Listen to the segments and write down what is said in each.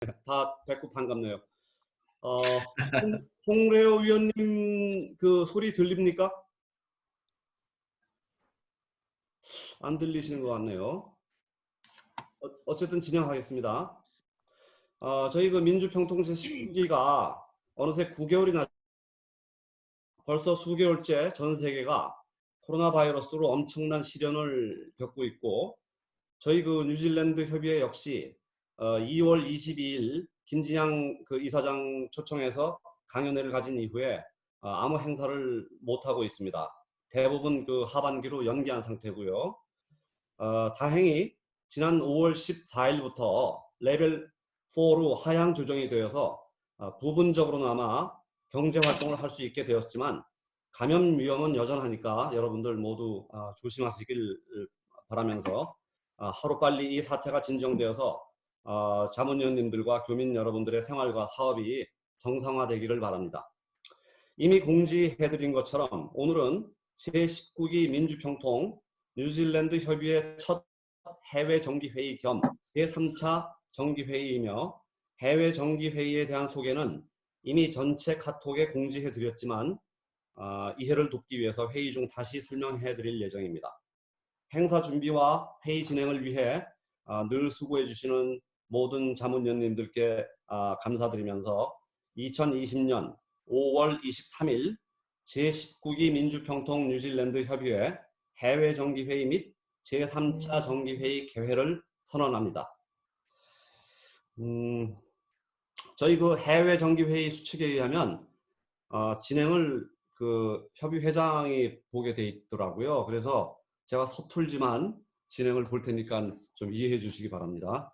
다 뵙고 반갑네요. 홍래호 위원님 그 소리 들립니까? 안 들리시는 것 같네요. 어쨌든 진행하겠습니다. 저희 그 민주평통제 19기가 어느새 9개월이나 벌써 수개월째 전 세계가 코로나 바이러스로 엄청난 시련을 겪고 있고, 저희 그 뉴질랜드 협의회 역시 2월 22일 김진양 그 이사장 초청해서 강연회를 가진 이후에 아무 행사를 못 하고 있습니다. 대부분 그 하반기로 연기한 상태고요. 다행히 지난 5월 14일부터 레벨 4로 하향 조정이 되어서 부분적으로나마 경제 활동을 할 수 있게 되었지만, 감염 위험은 여전하니까 여러분들 모두 조심하시길 바라면서, 하루빨리 이 사태가 진정되어서 자문위원님들과 교민 여러분들의 생활과 사업이 정상화되기를 바랍니다. 이미 공지해드린 것처럼 오늘은 제19기 민주평통 뉴질랜드 협의회 첫 해외 정기회의 겸 제3차 정기회의이며, 해외 정기회의에 대한 소개는 이미 전체 카톡에 공지해드렸지만 이해를 돕기 위해서 회의 중 다시 설명해드릴 예정입니다. 행사 준비와 회의 진행을 위해 늘 수고해 주시는 모든 자문위원님들께 감사드리면서, 2020년 5월 23일 제19기 민주평통 뉴질랜드 협의회 해외 정기회의 및 제3차 정기회의 개회를 선언합니다. 저희 그 해외 정기회의 수칙에 의하면 진행을 그 협의회장이 보게 돼 있더라고요. 그래서 제가 서툴지만 진행을 볼 테니까 좀 이해해 주시기 바랍니다.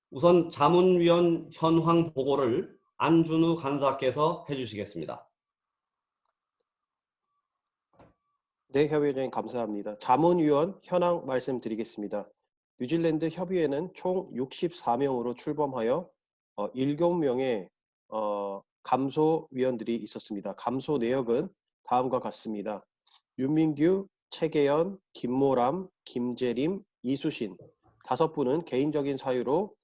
우선 자문위원 현황 보고를 안준우 간사께서 해주시겠습니다. 네, 협의회장님 감사합니다. 자문위원 현황 말씀드리겠습니다. 뉴질랜드 협의회는 총 64명으로 출범하여 7명의 감소위원들이 있었습니다. 감소 내역은 다음과 같습니다. 윤민규, 최계연, 김모람, 김재림, 이수신 5분은 개인적인 사유로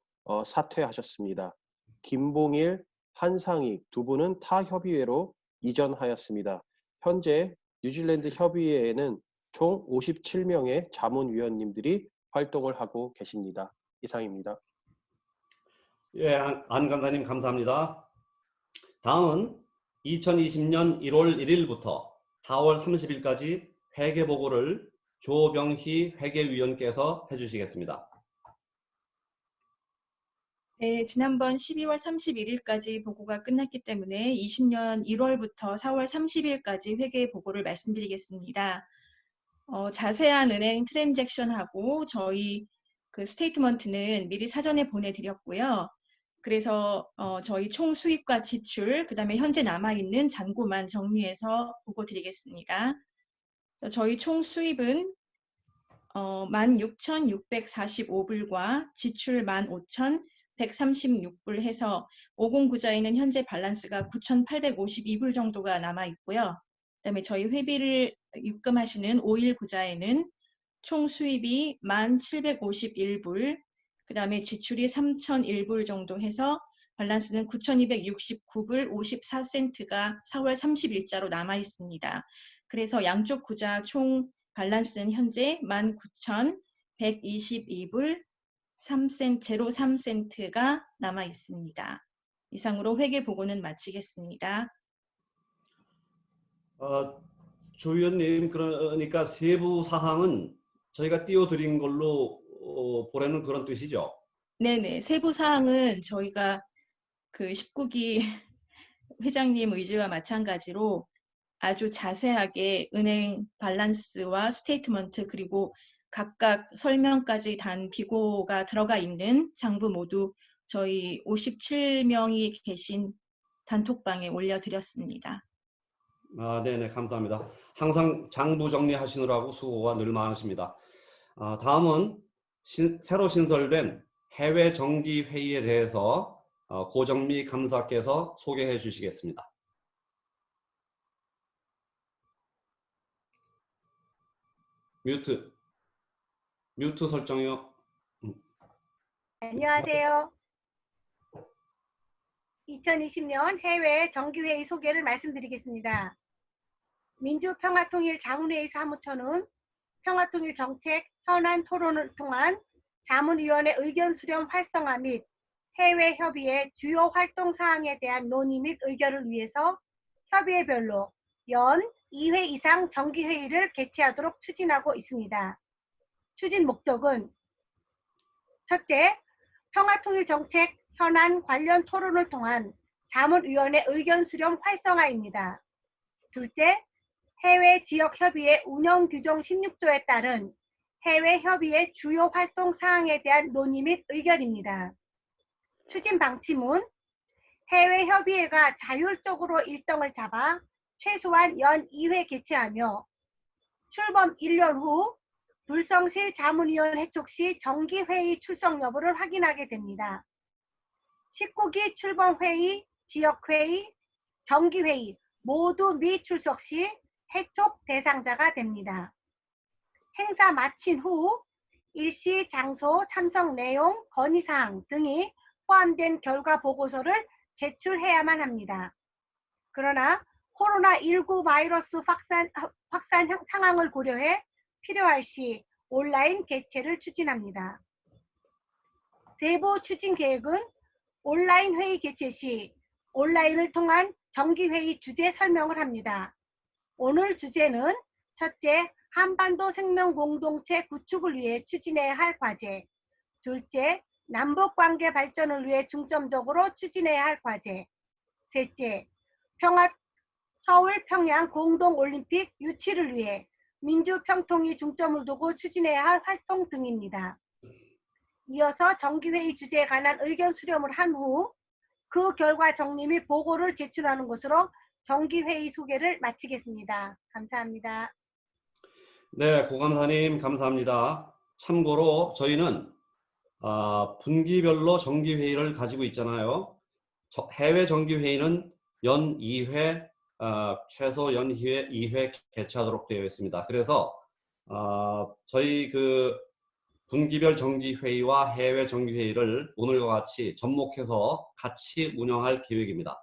사퇴하셨습니다. 김봉일, 한상익 2분은 타 협의회로 이전하였습니다. 현재 뉴질랜드 협의회에는 총 57명의 자문위원님들이 활동을 하고 계십니다. 이상입니다. 예, 안 간사님 감사합니다. 다음은 2020년 1월 1일부터 4월 30일까지 회계보고를 조병희 회계위원께서 해주시겠습니다. 네, 지난번 12월 31일까지 보고가 끝났기 때문에 20년 1월부터 4월 30일까지 회계 보고를 말씀드리겠습니다. 자세한 은행 트랜잭션하고 저희 그 스테이트먼트는 미리 사전에 보내드렸고요. 그래서 저희 총 수입과 지출, 그 다음에 현재 남아있는 잔고만 정리해서 보고 드리겠습니다. 저희 총 수입은 16,645불과 지출 15,136불 해서 50구자에는 현재 밸런스가 9,852불 정도가 남아있고요. 그다음에 저희 회비를 입금하시는 5일 구자에는 총 수입이 1,751불, 그 다음에 지출이 3,001불 정도 해서 밸런스는 9,269불 54센트가 4월 30일자로 남아있습니다. 그래서 양쪽 구자 총 밸런스는 현재 19,122불 03센트가 남아 있습니다. 이상으로 회계 보고는 마치겠습니다. 조 위원님, 그러니까 세부 사항은 저희가 띄워드린 걸로 보라는 그런 뜻이죠? 네네. 세부 사항은 저희가 그 19기 회장님 의지와 마찬가지로 아주 자세하게 은행 밸런스와 스테이트먼트 그리고 각각 설명까지 단 비고가 들어가 있는 장부 모두 저희 57명이 계신 단톡방에 올려드렸습니다. 네네, 감사합니다. 항상 장부 정리하시느라고 수고가 늘 많으십니다. 다음은 새로 신설된 해외 정기 회의에 대해서 고정미 감사께서 소개해 주시겠습니다. 뮤트 설정이요. 안녕하세요. 2020년 해외 정기회의 소개를 말씀드리겠습니다. 민주평화통일자문회의 사무처는 평화통일 정책 현안 토론을 통한 자문위원회 의견 수렴 활성화 및 해외 협의의 주요 활동 사항에 대한 논의 및 의결을 위해서 협의회별로 연 2회 이상 정기회의를 개최하도록 추진하고 있습니다. 추진 목적은 첫째, 평화통일 정책 현안 관련 토론을 통한 자문위원회 의견 수렴 활성화입니다. 둘째, 해외 지역 협의회 운영 규정 16조에 따른 해외 협의의 주요 활동 사항에 대한 논의 및 의결입니다. 추진 방침은 해외 협의회가 자율적으로 일정을 잡아 최소한 연 2회 개최하며 출범 1년 후 불성실 자문위원 회촉 시 정기회의 출석 여부를 확인하게 됩니다. 19기 출범회의, 지역회의, 정기회의 모두 미출석 시 회촉 대상자가 됩니다. 행사 마친 후 일시, 장소, 참석 내용, 건의사항 등이 포함된 결과 보고서를 제출해야만 합니다. 그러나 코로나19 바이러스 확산 상황을 고려해 필요할 시 온라인 개최를 추진합니다. 세부 추진 계획은 온라인 회의 개최 시 온라인을 통한 정기회의 주제 설명을 합니다. 오늘 주제는 첫째, 한반도 생명 공동체 구축을 위해 추진해야 할 과제. 둘째, 남북관계 발전을 위해 중점적으로 추진해야 할 과제. 셋째, 서울 평양 공동올림픽 유치를 위해 민주평통이 중점을 두고 추진해야 할 활동 등입니다. 이어서 정기회의 주제에 관한 의견 수렴을 한 후 그 결과 정리 및 보고를 제출하는 것으로 정기회의 소개를 마치겠습니다. 감사합니다. 네, 고감사님 감사합니다. 참고로 저희는 분기별로 정기회의를 가지고 있잖아요. 해외 정기회의는 연 2회, 최소 연 2회 개최하도록 되어 있습니다. 그래서 저희 그 분기별 정기회의와 해외 정기회의를 오늘과 같이 접목해서 같이 운영할 계획입니다.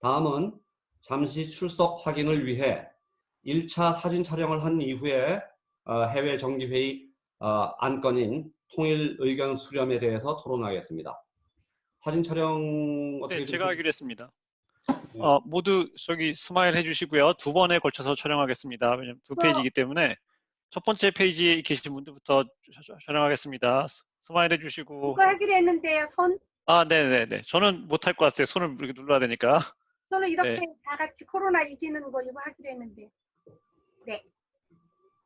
다음은 잠시 출석 확인을 위해 1차 사진 촬영을 한 이후에 해외 정기회의 안건인 통일 의견 수렴에 대해서 토론하겠습니다. 사진 촬영 어떻게 네, 제가 하기로 했습니다. 네. 모두 저기 스마일 해주시고요. 2번에 걸쳐서 촬영하겠습니다. 왜냐면 2페이지이기 때문에 첫 번째 페이지에 계신 분들부터 촬영하겠습니다. 스마일 해주시고. 이거 하기로 했는데요. 손. 네네네. 저는 못할 것 같아요. 손을 이렇게 눌러야 되니까. 저는 이렇게 네. 다 같이 코로나 이기는 거 이거 하기로 했는데. 네.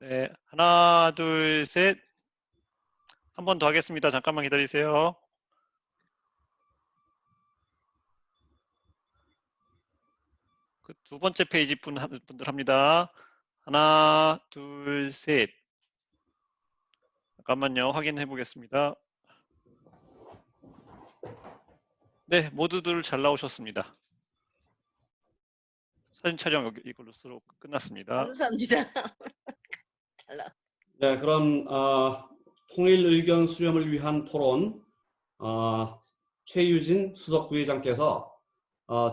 네, 하나, 둘, 셋. 한 번 더 하겠습니다. 잠깐만 기다리세요. 그 두 번째 페이지 분들 합니다. 하나, 둘, 셋. 잠깐만요. 확인해 보겠습니다. 네, 모두들 잘 나오셨습니다. 사진 촬영 이걸로서 끝났습니다. 감사합니다. 잘 나. 네, 그럼 통일 의견 수렴을 위한 토론 최유진 수석 부회장께서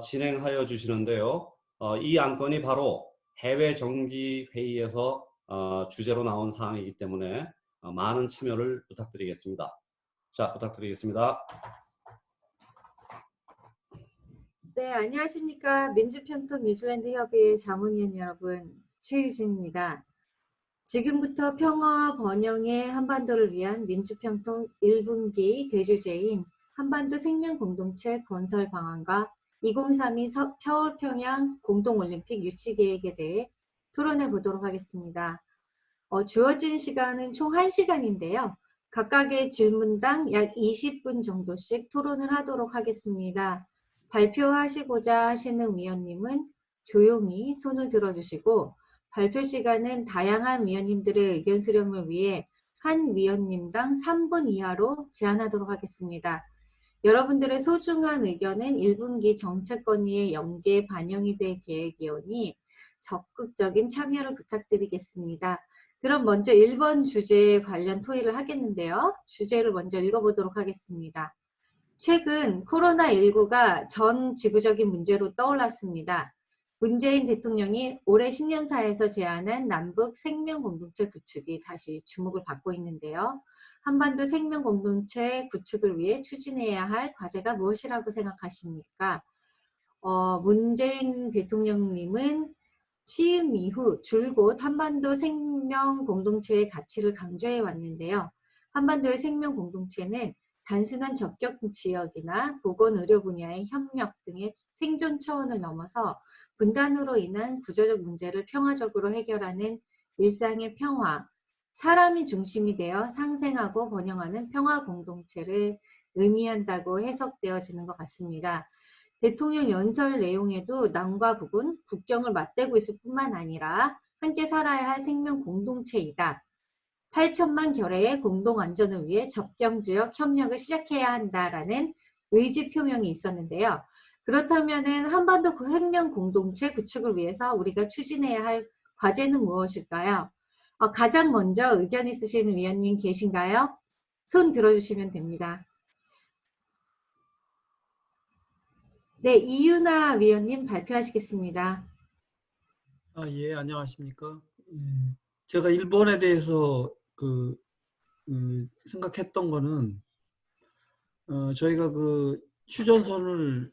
진행하여 주시는데요. 이 안건이 바로 해외 정기 회의에서 주제로 나온 사항이기 때문에 많은 참여를 부탁드리겠습니다. 자, 부탁드리겠습니다. 네, 안녕하십니까. 민주평통 뉴질랜드 협의회 자문위원 여러분, 최유진입니다. 지금부터 평화와 번영의 한반도를 위한 민주평통 1분기 대주제인 한반도 생명공동체 건설 방안과 2032 서울평양 공동올림픽 유치 계획에 대해 토론해 보도록 하겠습니다. 주어진 시간은 총 1시간인데요. 각각의 질문당 약 20분 정도씩 토론을 하도록 하겠습니다. 발표하시고자 하시는 위원님은 조용히 손을 들어주시고 발표 시간은 다양한 위원님들의 의견 수렴을 위해 한 위원님당 3분 이하로 제한하도록 하겠습니다. 여러분들의 소중한 의견은 1분기 정책 건의에 연계 반영이 될 계획이오니 적극적인 참여를 부탁드리겠습니다. 그럼 먼저 1번 주제 관련 토의를 하겠는데요. 주제를 먼저 읽어보도록 하겠습니다. 최근 코로나19가 전 지구적인 문제로 떠올랐습니다. 문재인 대통령이 올해 신년사에서 제안한 남북 생명공동체 구축이 다시 주목을 받고 있는데요. 한반도 생명공동체 구축을 위해 추진해야 할 과제가 무엇이라고 생각하십니까? 문재인 대통령님은 취임 이후 줄곧 한반도 생명 공동체의 가치를 강조해 왔는데요. 한반도의 생명 공동체는 단순한 접경 지역이나 보건 의료 분야의 협력 등의 생존 차원을 넘어서 분단으로 인한 구조적 문제를 평화적으로 해결하는 일상의 평화, 사람이 중심이 되어 상생하고 번영하는 평화 공동체를 의미한다고 해석되어지는 것 같습니다. 대통령 연설 내용에도 남과 북은 국경을 맞대고 있을 뿐만 아니라 함께 살아야 할 생명 공동체이다. 8천만 결의의 공동 안전을 위해 접경지역 협력을 시작해야 한다라는 의지 표명이 있었는데요. 그렇다면 한반도 생명 공동체 구축을 위해서 우리가 추진해야 할 과제는 무엇일까요? 가장 먼저 의견 있으신 위원님 계신가요? 손 들어주시면 됩니다. 네, 이유나 위원님 발표하시겠습니다. 예, 안녕하십니까. 제가 일본에 대해서 생각했던 거는 저희가 그 휴전선을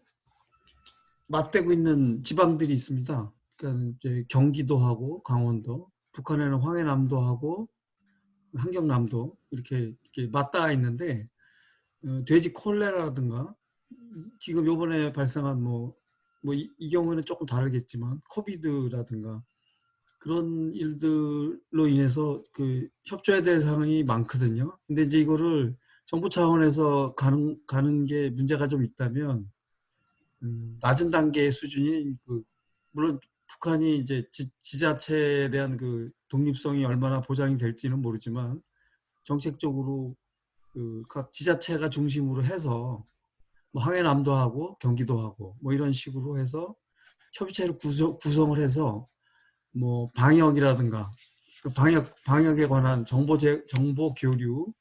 맞대고 있는 지방들이 있습니다. 그러니까 이제 경기도 하고 강원도, 북한에는 황해남도 하고 함경남도 이렇게 맞닿아 있는데 돼지 콜레라라든가 지금 요번에 발생한 이 경우에는 조금 다르겠지만 코비드라든가 그런 일들로 인해서 그 협조해야 될 상황이 많거든요. 근데 이제 이거를 정부 차원에서 가는 게 문제가 좀 있다면 낮은 단계의 수준이 물론 북한이 이제 지자체에 대한 그 독립성이 얼마나 보장이 될지는 모르지만 정책적으로 각 지자체가 중심으로 해서 황해남도 하고 경기도 하고 이런 식으로 해서 협의체를 구성을 해서 방역이라든가 방역에 관한 정보 교류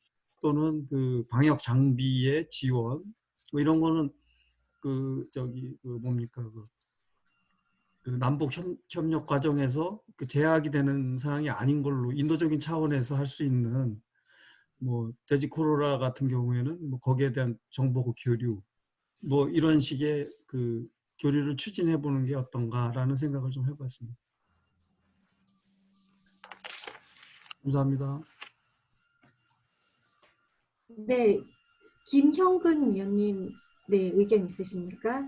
또는 그 방역 장비의 지원 이런 거는 남북 협력 과정에서 제약이 되는 사항이 아닌 걸로 인도적인 차원에서 할 수 있는 돼지 코로나 같은 경우에는 거기에 대한 정보 교류 이런 식의 그 교류를 추진해 보는 게 어떤가라는 생각을 좀 해봤습니다. 감사합니다. 네, 김형근 위원님, 네, 의견 있으십니까?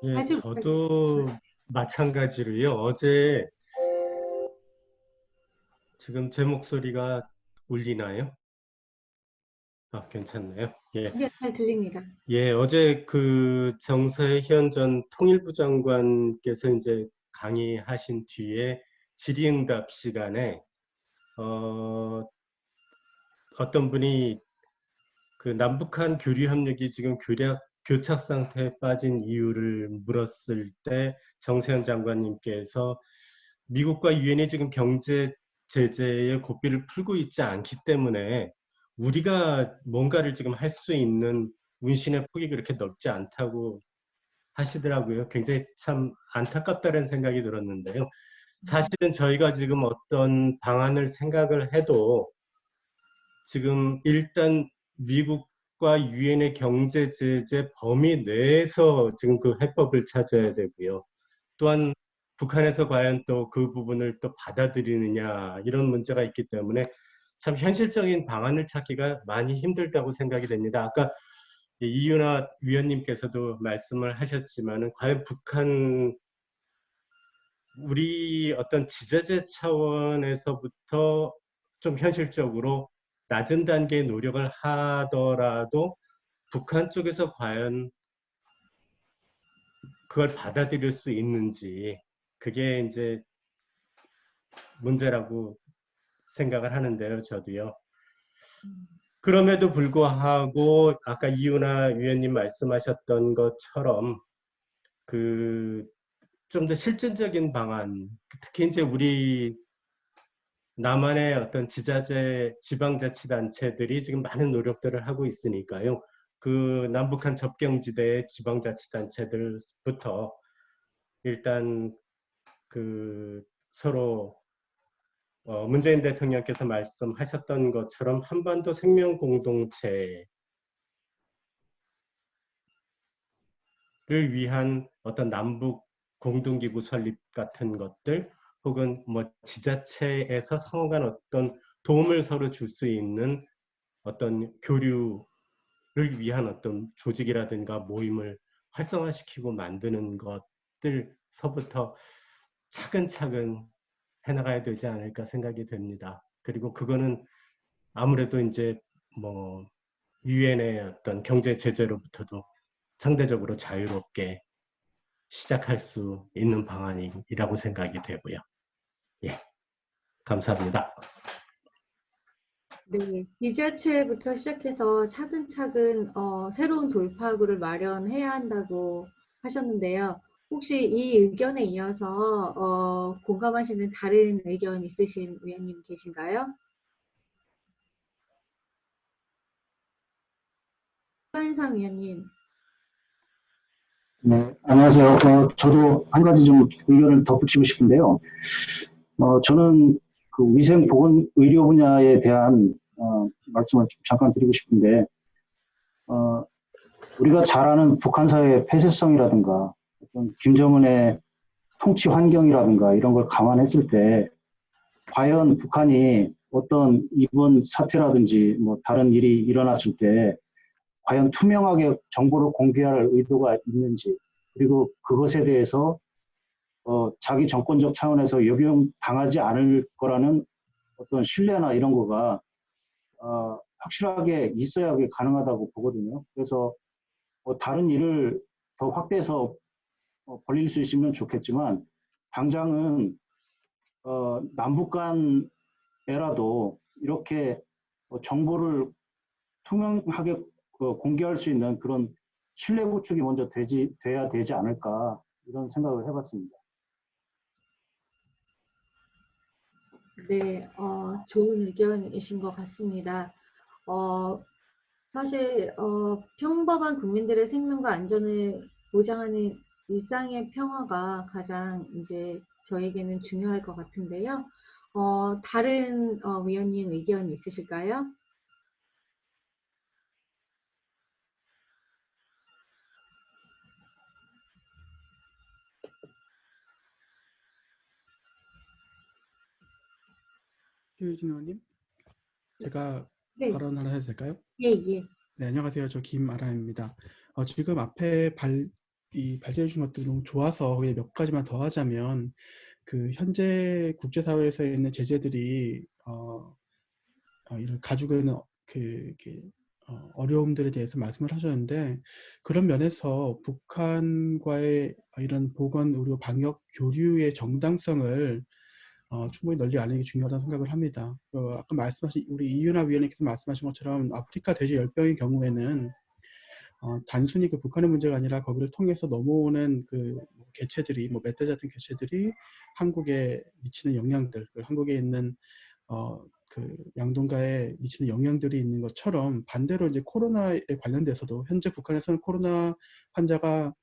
예, 저도 마찬가지로요. 어제 지금 제 목소리가 울리나요? 괜찮나요? 예. 네, 잘 들립니다. 예, 어제 그 정세현 전 통일부 장관께서 이제 강의하신 뒤에 질의응답 시간에 어떤 분이 그 남북한 교류 협력이 지금 교착 상태에 빠진 이유를 물었을 때 정세현 장관님께서 미국과 유엔이 지금 경제 제재의 고삐를 풀고 있지 않기 때문에 우리가 뭔가를 지금 할 수 있는 운신의 폭이 그렇게 넓지 않다고 하시더라고요. 굉장히 참 안타깝다는 생각이 들었는데요. 사실은 저희가 지금 어떤 방안을 생각을 해도 지금 일단 미국과 유엔의 경제 제재 범위 내에서 지금 그 해법을 찾아야 되고요. 또한 북한에서 과연 또 그 부분을 또 받아들이느냐 이런 문제가 있기 때문에 참 현실적인 방안을 찾기가 많이 힘들다고 생각이 됩니다. 아까 이윤아 위원님께서도 말씀을 하셨지만은 과연 북한 우리 어떤 지자체 차원에서부터 좀 현실적으로 낮은 단계의 노력을 하더라도 북한 쪽에서 과연 그걸 받아들일 수 있는지 그게 이제 문제라고 생각을 하는데요, 저도요. 그럼에도 불구하고 아까 이윤아 위원님 말씀하셨던 것처럼 그 좀 더 실질적인 방안, 특히 이제 우리 남한의 어떤 지자체, 지방자치단체들이 지금 많은 노력들을 하고 있으니까요. 그 남북한 접경지대의 지방자치단체들부터 일단 그 서로 문재인 대통령께서 말씀하셨던 것처럼 한반도 생명 공동체를 위한 어떤 남북 공동기구 설립 같은 것들, 혹은 뭐 지자체에서 상호 간 어떤 도움을 서로 줄 수 있는 어떤 교류를 위한 어떤 조직이라든가 모임을 활성화시키고 만드는 것들서부터 차근차근 해나가야 되지 않을까 생각이 됩니다. 그리고 그거는 아무래도 이제 뭐 유엔의 어떤 경제 제재로부터도 상대적으로 자유롭게 시작할 수 있는 방안이라고 생각이 되고요. 예, 감사합니다. 네, 지자체부터 시작해서 차근차근 새로운 돌파구를 마련해야 한다고 하셨는데요. 혹시 이 의견에 이어서 공감하시는 다른 의견 있으신 위원님 계신가요? 서현상 위원님. 네, 안녕하세요. 저도 한 가지 좀 의견을 덧붙이고 싶은데요. 저는 그 위생보건의료 분야에 대한 말씀을 좀 잠깐 드리고 싶은데, 우리가 잘 아는 북한 사회의 폐쇄성이라든가, 어떤 김정은의 통치 환경이라든가 이런 걸 감안했을 때, 과연 북한이 어떤 이번 사태라든지 뭐 다른 일이 일어났을 때, 과연 투명하게 정보를 공개할 의도가 있는지, 그리고 그것에 대해서 자기 정권적 차원에서 역용당하지 않을 거라는 어떤 신뢰나 이런 거가 확실하게 있어야 그게 가능하다고 보거든요. 그래서 다른 일을 더 확대해서 벌릴 수 있으면 좋겠지만, 당장은 남북 간에라도 이렇게 정보를 투명하게 공개할 수 있는 그런 신뢰 구축이 먼저 돼야 되지 않을까, 이런 생각을 해봤습니다. 네, 좋은 의견이신 것 같습니다. 사실 평범한 국민들의 생명과 안전을 보장하는 일상의 평화가 가장 이제 저에게는 중요할 것 같은데요. 다른 위원님 의견 있으실까요? 최유진 의원님, 제가 네. 발언 하나 해도 될까요? 예, 예. 네, 안녕하세요. 저 김아라입니다. 지금 앞에 발제해 주신 것들이 너무 좋아서 거기에 몇 가지만 더 하자면, 그 현재 국제사회에서 있는 제재들이 이를 가지고 있는 어려움들에 대해서 말씀을 하셨는데, 그런 면에서 북한과의 이런 보건 의료 방역 교류의 정당성을 충분히 널리 알리는 게 중요하다고 생각을 합니다. 아까 말씀하신 우리 이윤아 위원님께서 말씀하신 것처럼 아프리카 돼지 열병의 경우에는 단순히 그 북한의 문제가 아니라 거기를 통해서 넘어오는 그 개체들이, 뭐 멧돼지 같은 개체들이 한국에 미치는 영향들, 한국에 있는 그 양동가에 미치는 영향들이 있는 것처럼, 반대로 이제 코로나에 관련돼서도 현재 북한에서는 코로나 환자가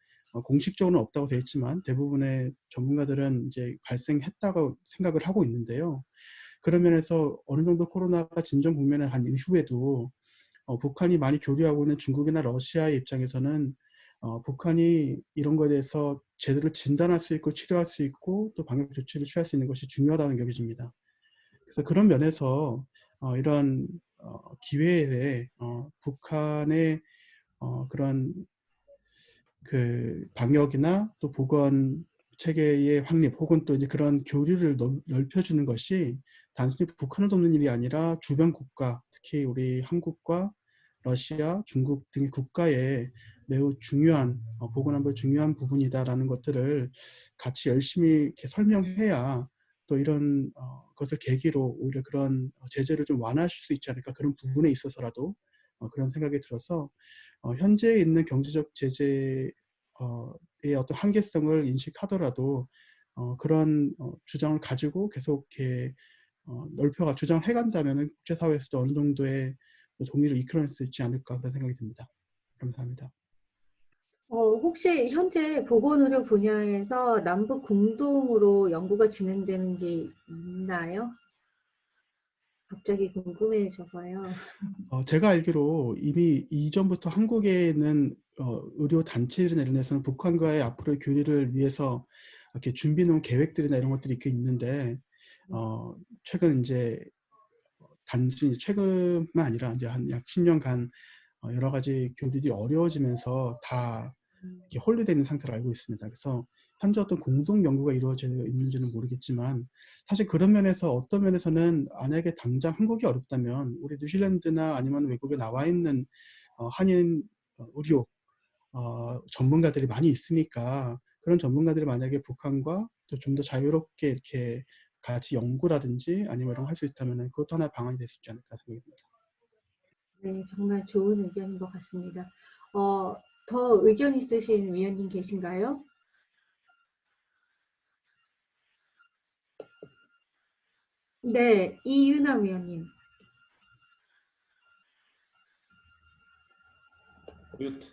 공식적으로는 없다고 되어 있지만 대부분의 전문가들은 이제 발생했다고 생각을 하고 있는데요. 그런 면에서 어느 정도 코로나가 진정 국면에 간 이후에도 북한이 많이 교류하고 있는 중국이나 러시아의 입장에서는 북한이 이런 것에 대해서 제대로 진단할 수 있고 치료할 수 있고 또 방역 조치를 취할 수 있는 것이 중요하다는 여겨집니다. 그래서 그런 면에서 이런 기회에 북한의 그런 그 방역이나 또 보건 체계의 확립, 혹은 또 이제 그런 교류를 넓혀주는 것이 단순히 북한을 돕는 일이 아니라 주변 국가, 특히 우리 한국과 러시아, 중국 등의 국가에 매우 중요한 보건안보의 중요한 부분이다라는 것들을 같이 열심히 이렇게 설명해야 또 이런 것을 계기로 오히려 그런 제재를 좀 완화할 수 있지 않을까, 그런 부분에 있어서라도 그런 생각이 들어서 현재 있는 경제적 제재 어떤 한계성을 인식하더라도 그런 주장을 가지고 계속 이렇게 주장을 해간다면은 국제사회에서도 어느 정도의 동의를 이끌어낼 수 있지 않을까 그런 생각이 듭니다. 감사합니다. 혹시 현재 보건의료 분야에서 남북 공동으로 연구가 진행되는 게 있나요? 갑자기 궁금해져서요. 제가 알기로 이미 이전부터 한국에는 의료 단체들이나 이런 데서는 북한과의 앞으로의 교류를 위해서 이렇게 준비 놓은 계획들이나 이런 것들이 있긴 있는데 최근 이제 단순히 최근만 아니라 이제 한 약 10년간 여러 가지 교류들이 어려워지면서 다 이렇게 홀리되어 있는 상태로 알고 있습니다. 그래서 현재 어떤 공동 연구가 이루어져 있는지는 모르겠지만 사실 그런 면에서 어떤 면에서는 만약에 당장 한국이 어렵다면 우리 뉴질랜드나 아니면 외국에 나와 있는 한인 의료 전문가들이 많이 있으니까 그런 전문가들이 만약에 북한과 또 좀 더 자유롭게 이렇게 같이 연구라든지 아니면 이런 거 할 수 있다면 그것도 하나의 방안이 될 수 있지 않을까 생각합니다. 네, 정말 좋은 의견인 것 같습니다. 더 의견 있으신 위원님 계신가요? 네, 이윤아 위원님. 뮤트.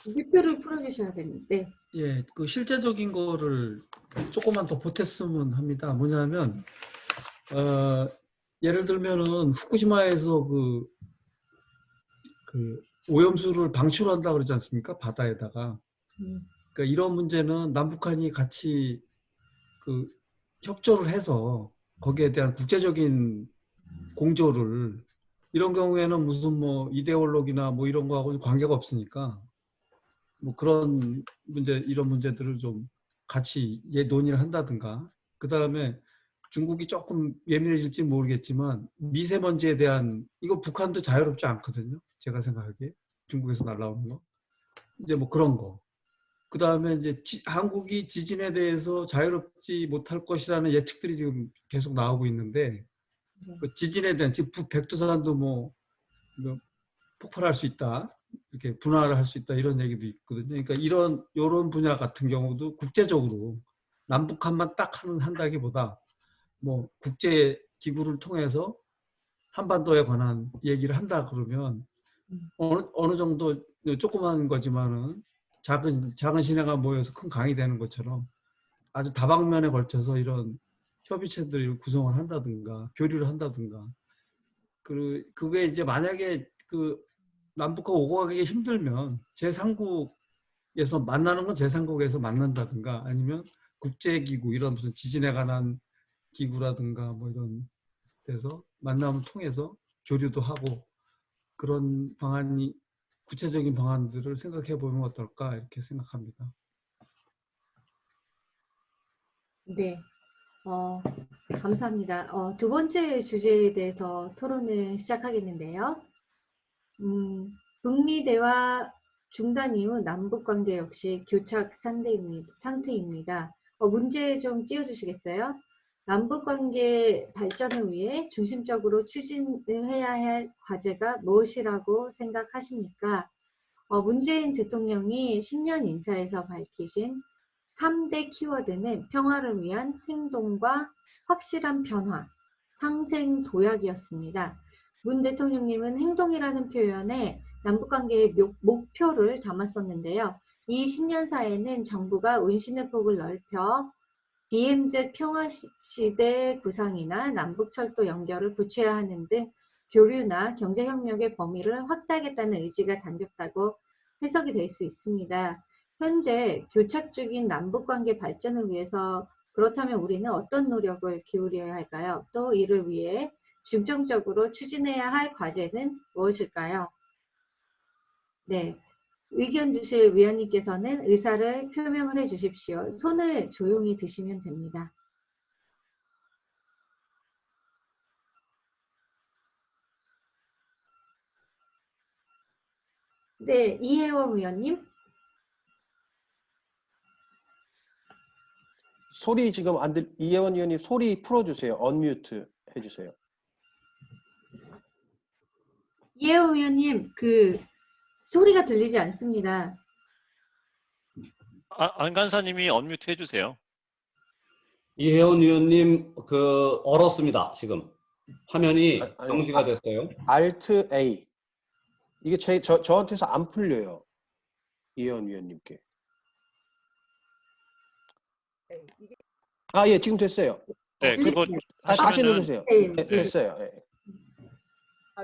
뮤트를 풀어주셔야 됩니다. 네. 예, 그 실제적인 거를 조금만 더 보탰으면 합니다. 뭐냐면 예를 들면은 후쿠시마에서 그 오염수를 방출한다 그러지 않습니까? 바다에다가. 그러니까 이런 문제는 남북한이 같이 그 협조를 해서 거기에 대한 국제적인 공조를 이런 경우에는 무슨 뭐 이데올로기나 뭐 이런 거하고는 관계가 없으니까 뭐 그런 문제 이런 문제들을 좀 같이 논의를 한다든가 그 다음에 중국이 조금 예민해질지 모르겠지만 미세먼지에 대한 이거 북한도 자유롭지 않거든요. 제가 생각하기에 중국에서 날라오는 거 이제 뭐 그런 거. 그 다음에 이제 한국이 지진에 대해서 자유롭지 못할 것이라는 예측들이 지금 계속 나오고 있는데 그 지진에 대한 지금 백두산도 뭐 폭발할 수 있다. 이렇게 분할을 할 수 있다 이런 얘기도 있거든요. 그러니까 이런 분야 같은 경우도 국제적으로 남북한만 딱 한다기보다 뭐 국제 기구를 통해서 한반도에 관한 얘기를 한다 그러면 어느 정도 조그만 거지만은 작은 시내가 모여서 큰 강이 되는 것처럼 아주 다방면에 걸쳐서 이런 협의체들을 구성을 한다든가 교류를 한다든가 그게 이제 만약에 그 남북한 오고 가기 힘들면 제3국에서 만나는 건 제3국에서 만난다든가 아니면 국제기구 이런 무슨 지진에 관한 기구라든가 뭐 이런 데서 만남을 통해서 교류도 하고 그런 구체적인 방안들을 생각해 보면 어떨까 이렇게 생각합니다. 네, 감사합니다. 두 번째 주제에 대해서 토론을 시작하겠는데요. 북미 대화 중단 이후 남북 관계 역시 교착 상태입니다. 문제 좀 띄워주시겠어요? 남북 관계 발전을 위해 중심적으로 추진을 해야 할 과제가 무엇이라고 생각하십니까? 문재인 대통령이 신년 인사에서 밝히신 3대 키워드는 평화를 위한 행동과 확실한 변화, 상생 도약이었습니다. 문 대통령님은 행동이라는 표현에 남북관계의 목표를 담았었는데요. 이 신년사에는 정부가 운신의 폭을 넓혀 DMZ 평화시대 구상이나 남북철도 연결을 구체화하는 등 교류나 경제협력의 범위를 확대하겠다는 의지가 담겼다고 해석이 될 수 있습니다. 현재 교착 중인 남북관계 발전을 위해서 그렇다면 우리는 어떤 노력을 기울여야 할까요? 또 이를 위해 중점적으로 추진해야 할 과제는 무엇일까요? 네, 의견 주실 위원님께서는 의사를 표명을 해 주십시오. 손을 조용히 드시면 됩니다. 네, 이혜원 위원님. 소리 지금 이혜원 의원님 소리 풀어주세요. 언뮤트 해주세요. 이혜원 위원님, 그 소리가 들리지 않습니다. 안 간사님이 언뮤트 해주세요. 이혜원 위원님 얼었습니다. 지금 화면이 아니, 정지가 됐어요. Alt A. 이게 저한테서 안 풀려요. 이혜원 위원님께. 아, 예, 지금 됐어요. 네, 그거 다시 하시면은 누르세요. 네. 됐어요. 예.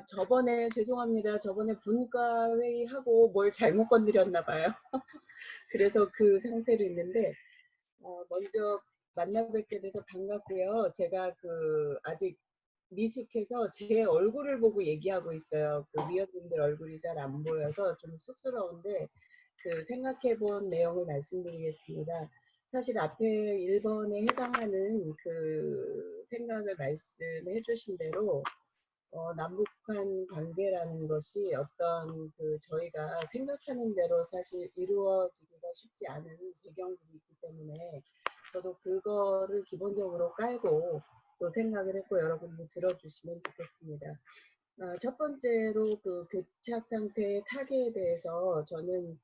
저번에 죄송합니다. 저번에 분과 회의하고 뭘 잘못 건드렸나 봐요. 그래서 그 상태로 있는데 먼저 만나 뵙게 돼서 반갑고요. 제가 아직 미숙해서 제 얼굴을 보고 얘기하고 있어요. 위원님들 얼굴이 잘 안 보여서 좀 쑥스러운데 생각해 본 내용을 말씀드리겠습니다. 사실 앞에 1번에 해당하는 생각을 말씀해 주신 대로 남북한 관계라는 것이 어떤 저희가 생각하는 대로 사실 이루어지기가 쉽지 않은 배경들이 있기 때문에 저도 그거를 기본적으로 깔고 또 생각을 했고 여러분들 들어주시면 좋겠습니다. 첫 번째로 교착 상태의 타개에 대해서 저는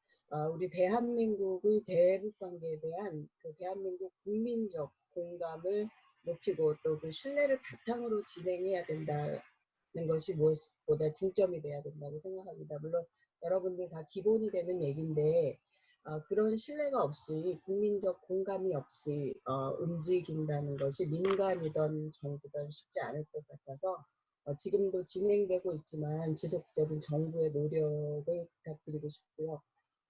우리 대한민국의 대북 관계에 대한 대한민국 국민적 공감을 높이고 또 신뢰를 바탕으로 진행해야 된다는 것이 무엇보다 중점이 돼야 된다고 생각합니다. 물론 여러분들 다 기본이 되는 얘기인데 그런 신뢰가 없이 국민적 공감이 없이 움직인다는 것이 민간이든 정부든 쉽지 않을 것 같아서 지금도 진행되고 있지만 지속적인 정부의 노력을 부탁드리고 싶고요.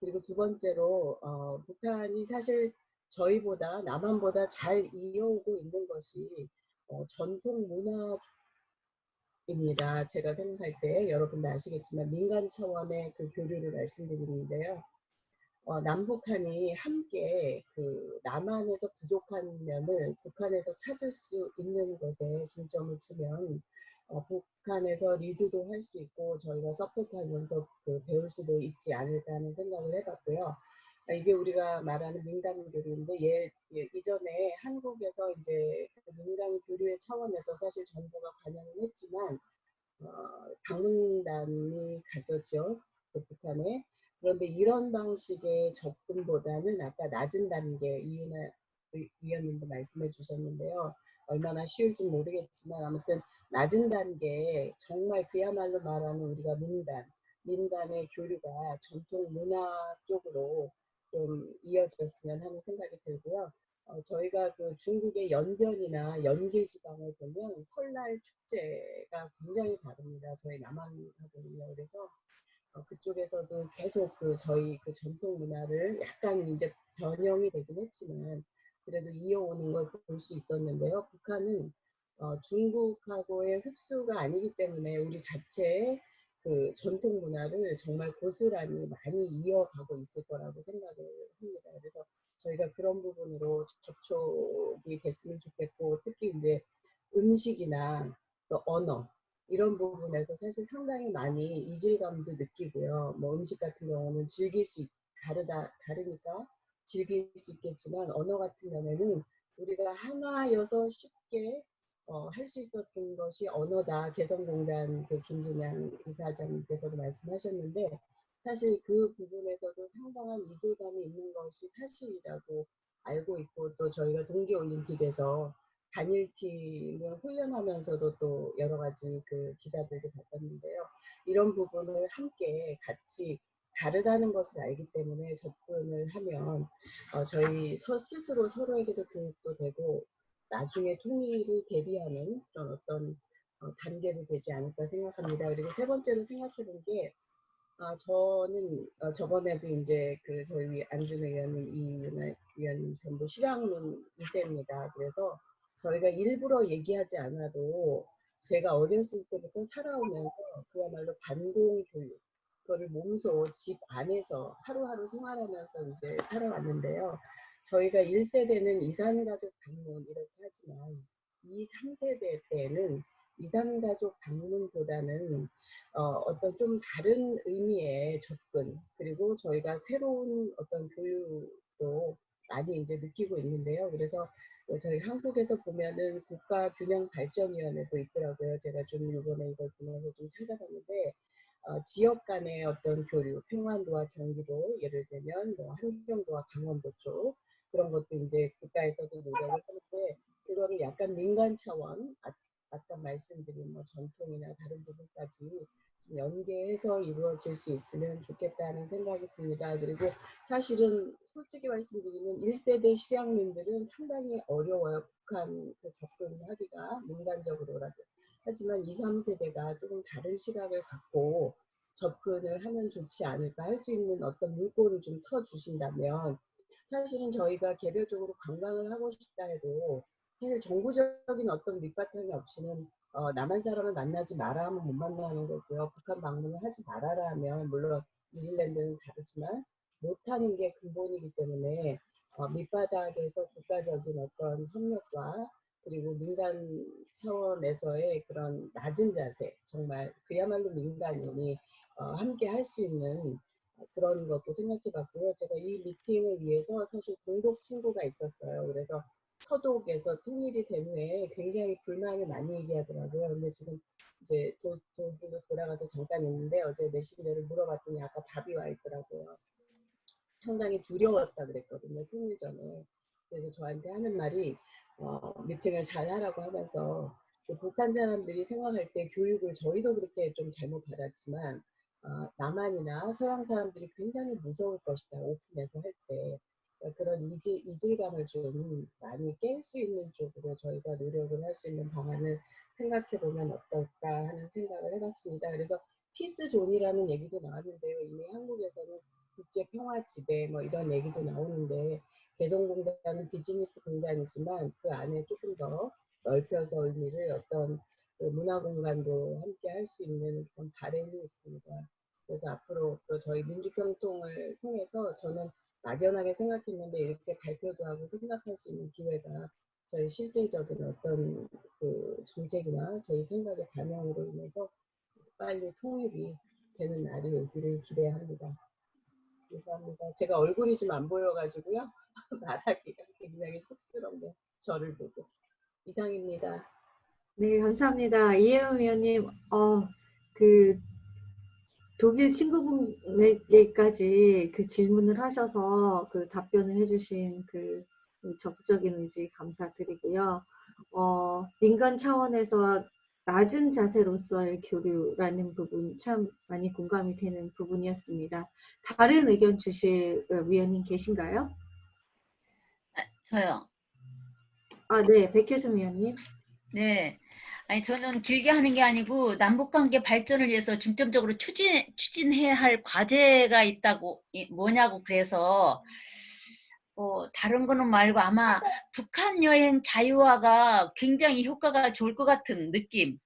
그리고 두 번째로 북한이 사실 저희보다 남한보다 잘 이어오고 있는 것이 전통 문화입니다. 제가 생각할 때 여러분도 아시겠지만 민간 차원의 교류를 말씀드리는데요. 남북한이 함께 남한에서 부족한 면을 북한에서 찾을 수 있는 것에 중점을 두면 북한에서 리드도 할 수 있고 저희가 서포트하면서 배울 수도 있지 않을까 하는 생각을 해봤고요. 이게 우리가 말하는 민간 교류인데 이전에 한국에서 이제 민간 교류의 차원에서 사실 정부가 관여는 했지만 방문단이 갔었죠. 북한에. 그런데 이런 방식의 접근보다는 아까 낮은 단계 이윤아 위원님도 말씀해 주셨는데요. 얼마나 쉬울지 모르겠지만 아무튼 낮은 단계에 정말 그야말로 말하는 우리가 민간의 교류가 전통 문화 쪽으로 좀 이어졌으면 하는 생각이 들고요. 저희가 중국의 연변이나 연길 지방을 보면 설날 축제가 굉장히 다릅니다. 저희 남한하고는요. 그래서 그쪽에서도 계속 저희 전통 문화를 약간 이제 변형이 되긴 했지만 그래도 이어오는 걸 볼 수 있었는데요. 북한은 중국하고의 흡수가 아니기 때문에 우리 자체의 전통 문화를 정말 고스란히 많이 이어가고 있을 거라고 생각을 합니다. 그래서 저희가 그런 부분으로 접촉이 됐으면 좋겠고 특히 이제 음식이나 또 언어 이런 부분에서 사실 상당히 많이 이질감도 느끼고요. 음식 같은 경우는 다르니까 즐길 수 있겠지만 언어 같은 면에는 우리가 하나여서 쉽게 할 수 있었던 것이 언어다. 개성공단 김진양 이사장님께서도 말씀하셨는데 사실 그 부분에서도 상당한 이질감이 있는 것이 사실이라고 알고 있고 또 저희가 동계올림픽에서 단일팀을 훈련하면서도 또 여러 가지 기사들도 봤었는데요. 이런 부분을 함께 같이 다르다는 것을 알기 때문에 접근을 하면 저희 스스로 서로에게도 교육도 되고 나중에 통일을 대비하는 그런 어떤 단계도 되지 않을까 생각합니다. 그리고 세 번째로 생각해 본 게 저는 저번에도 이제 저희 안준호 위원님, 이윤아 위원님 전부 실향민 2세입니다. 그래서 저희가 일부러 얘기하지 않아도 제가 어렸을 때부터 살아오면서 그야말로 반공교육, 그거를 몸소 집 안에서 하루하루 생활하면서 이제 살아왔는데요. 저희가 1세대는 이산가족 방문 이렇게 하지만 2, 3세대 때는 이산가족 방문보다는 어떤 좀 다른 의미의 접근 그리고 저희가 새로운 어떤 교육도 많이 이제 느끼고 있는데요. 그래서 저희 한국에서 보면은 국가균형발전위원회도 있더라고요. 제가 좀 이번에 이걸 보면서 좀 찾아봤는데 지역 간의 어떤 교류, 평안도와 경기도 예를 들면 뭐 함경도와 강원도 쪽 그런 것도 이제 국가에서도 노력을 하는데 그거를 약간 민간 차원, 아까 말씀드린 뭐 전통이나 다른 부분까지 좀 연계해서 이루어질 수 있으면 좋겠다는 생각이 듭니다. 그리고 사실은 솔직히 말씀드리면 1세대 실향민들은 상당히 어려워요. 북한 그 접근하기가 민간적으로라도. 하지만 2, 3세대가 조금 다른 시각을 갖고 접근을 하면 좋지 않을까 할 수 있는 어떤 물꼬를 좀 터주신다면 사실은 저희가 개별적으로 관광을 하고 싶다 해도 사실 정부적인 어떤 밑바탕이 없이는 남한 사람을 만나지 마라 하면 못 만나는 거고요. 북한 방문을 하지 말아라 하면 물론 뉴질랜드는 다르지만 못하는 게 근본이기 때문에 밑바닥에서 국가적인 어떤 협력과 그리고 민간 차원에서의 그런 낮은 자세, 정말 그야말로 민간인이 함께 할 수 있는 그런 것도 생각해 봤고요. 제가 이 미팅을 위해서 사실 동독 친구가 있었어요. 그래서 서독에서 통일이 된 후에 굉장히 불만을 많이 얘기하더라고요. 근데 지금 이제 독일로 돌아가서 잠깐 있는데 어제 메신저를 물어봤더니 아까 답이 와 있더라고요. 상당히 두려웠다 그랬거든요. 통일 전에. 그래서 저한테 하는 말이 미팅을 잘 하라고 하면서 그 북한 사람들이 생각할 때 교육을 저희도 그렇게 좀 잘못 받았지만 남한이나 서양 사람들이 굉장히 무서울 것이다. 오픈해서 할 때. 그런 이질감을 좀 많이 깰 수 있는 쪽으로 저희가 노력을 할 수 있는 방안을 생각해 보면 어떨까 하는 생각을 해봤습니다. 그래서 피스존이라는 얘기도 나왔는데요. 이미 한국에서는 국제평화지대 뭐 이런 얘기도 나오는데 개성공단은 비즈니스 공간이지만 그 안에 조금 더 넓혀서 의미를 어떤 그 문화공간도 함께 할 수 있는 그런 바람이 있습니다. 그래서 앞으로 또 저희 민주평통을 통해서 저는 막연하게 생각했는데 이렇게 발표도 하고 생각할 수 있는 기회가 저희 실질적인 어떤 그 정책이나 저희 생각의 반영으로 인해서 빨리 통일이 되는 날이 오기를 기대합니다. 감사합니다. 제가 얼굴이 좀 안 보여가지고요. 말하기가 굉장히 쑥스럽네요. 저를 보고. 이상입니다. 네, 감사합니다. 이혜원 위원님, 그 독일 친구분에게까지 그 질문을 하셔서 그 답변을 해주신 그 적극적인 의지 감사드리고요. 민간 차원에서 낮은 자세로서의 교류라는 부분 참 많이 공감이 되는 부분이었습니다. 다른 의견 주실 위원님 계신가요? 저요. 네, 백혜순 위원님. 네. 아니, 저는 길게 하는 게 아니고, 남북관계 발전을 위해서 중점적으로 추진해야 할 과제가 있다고, 뭐냐고 그래서, 다른 거는 말고 아마 북한 여행 자유화가 굉장히 효과가 좋을 것 같은 느낌.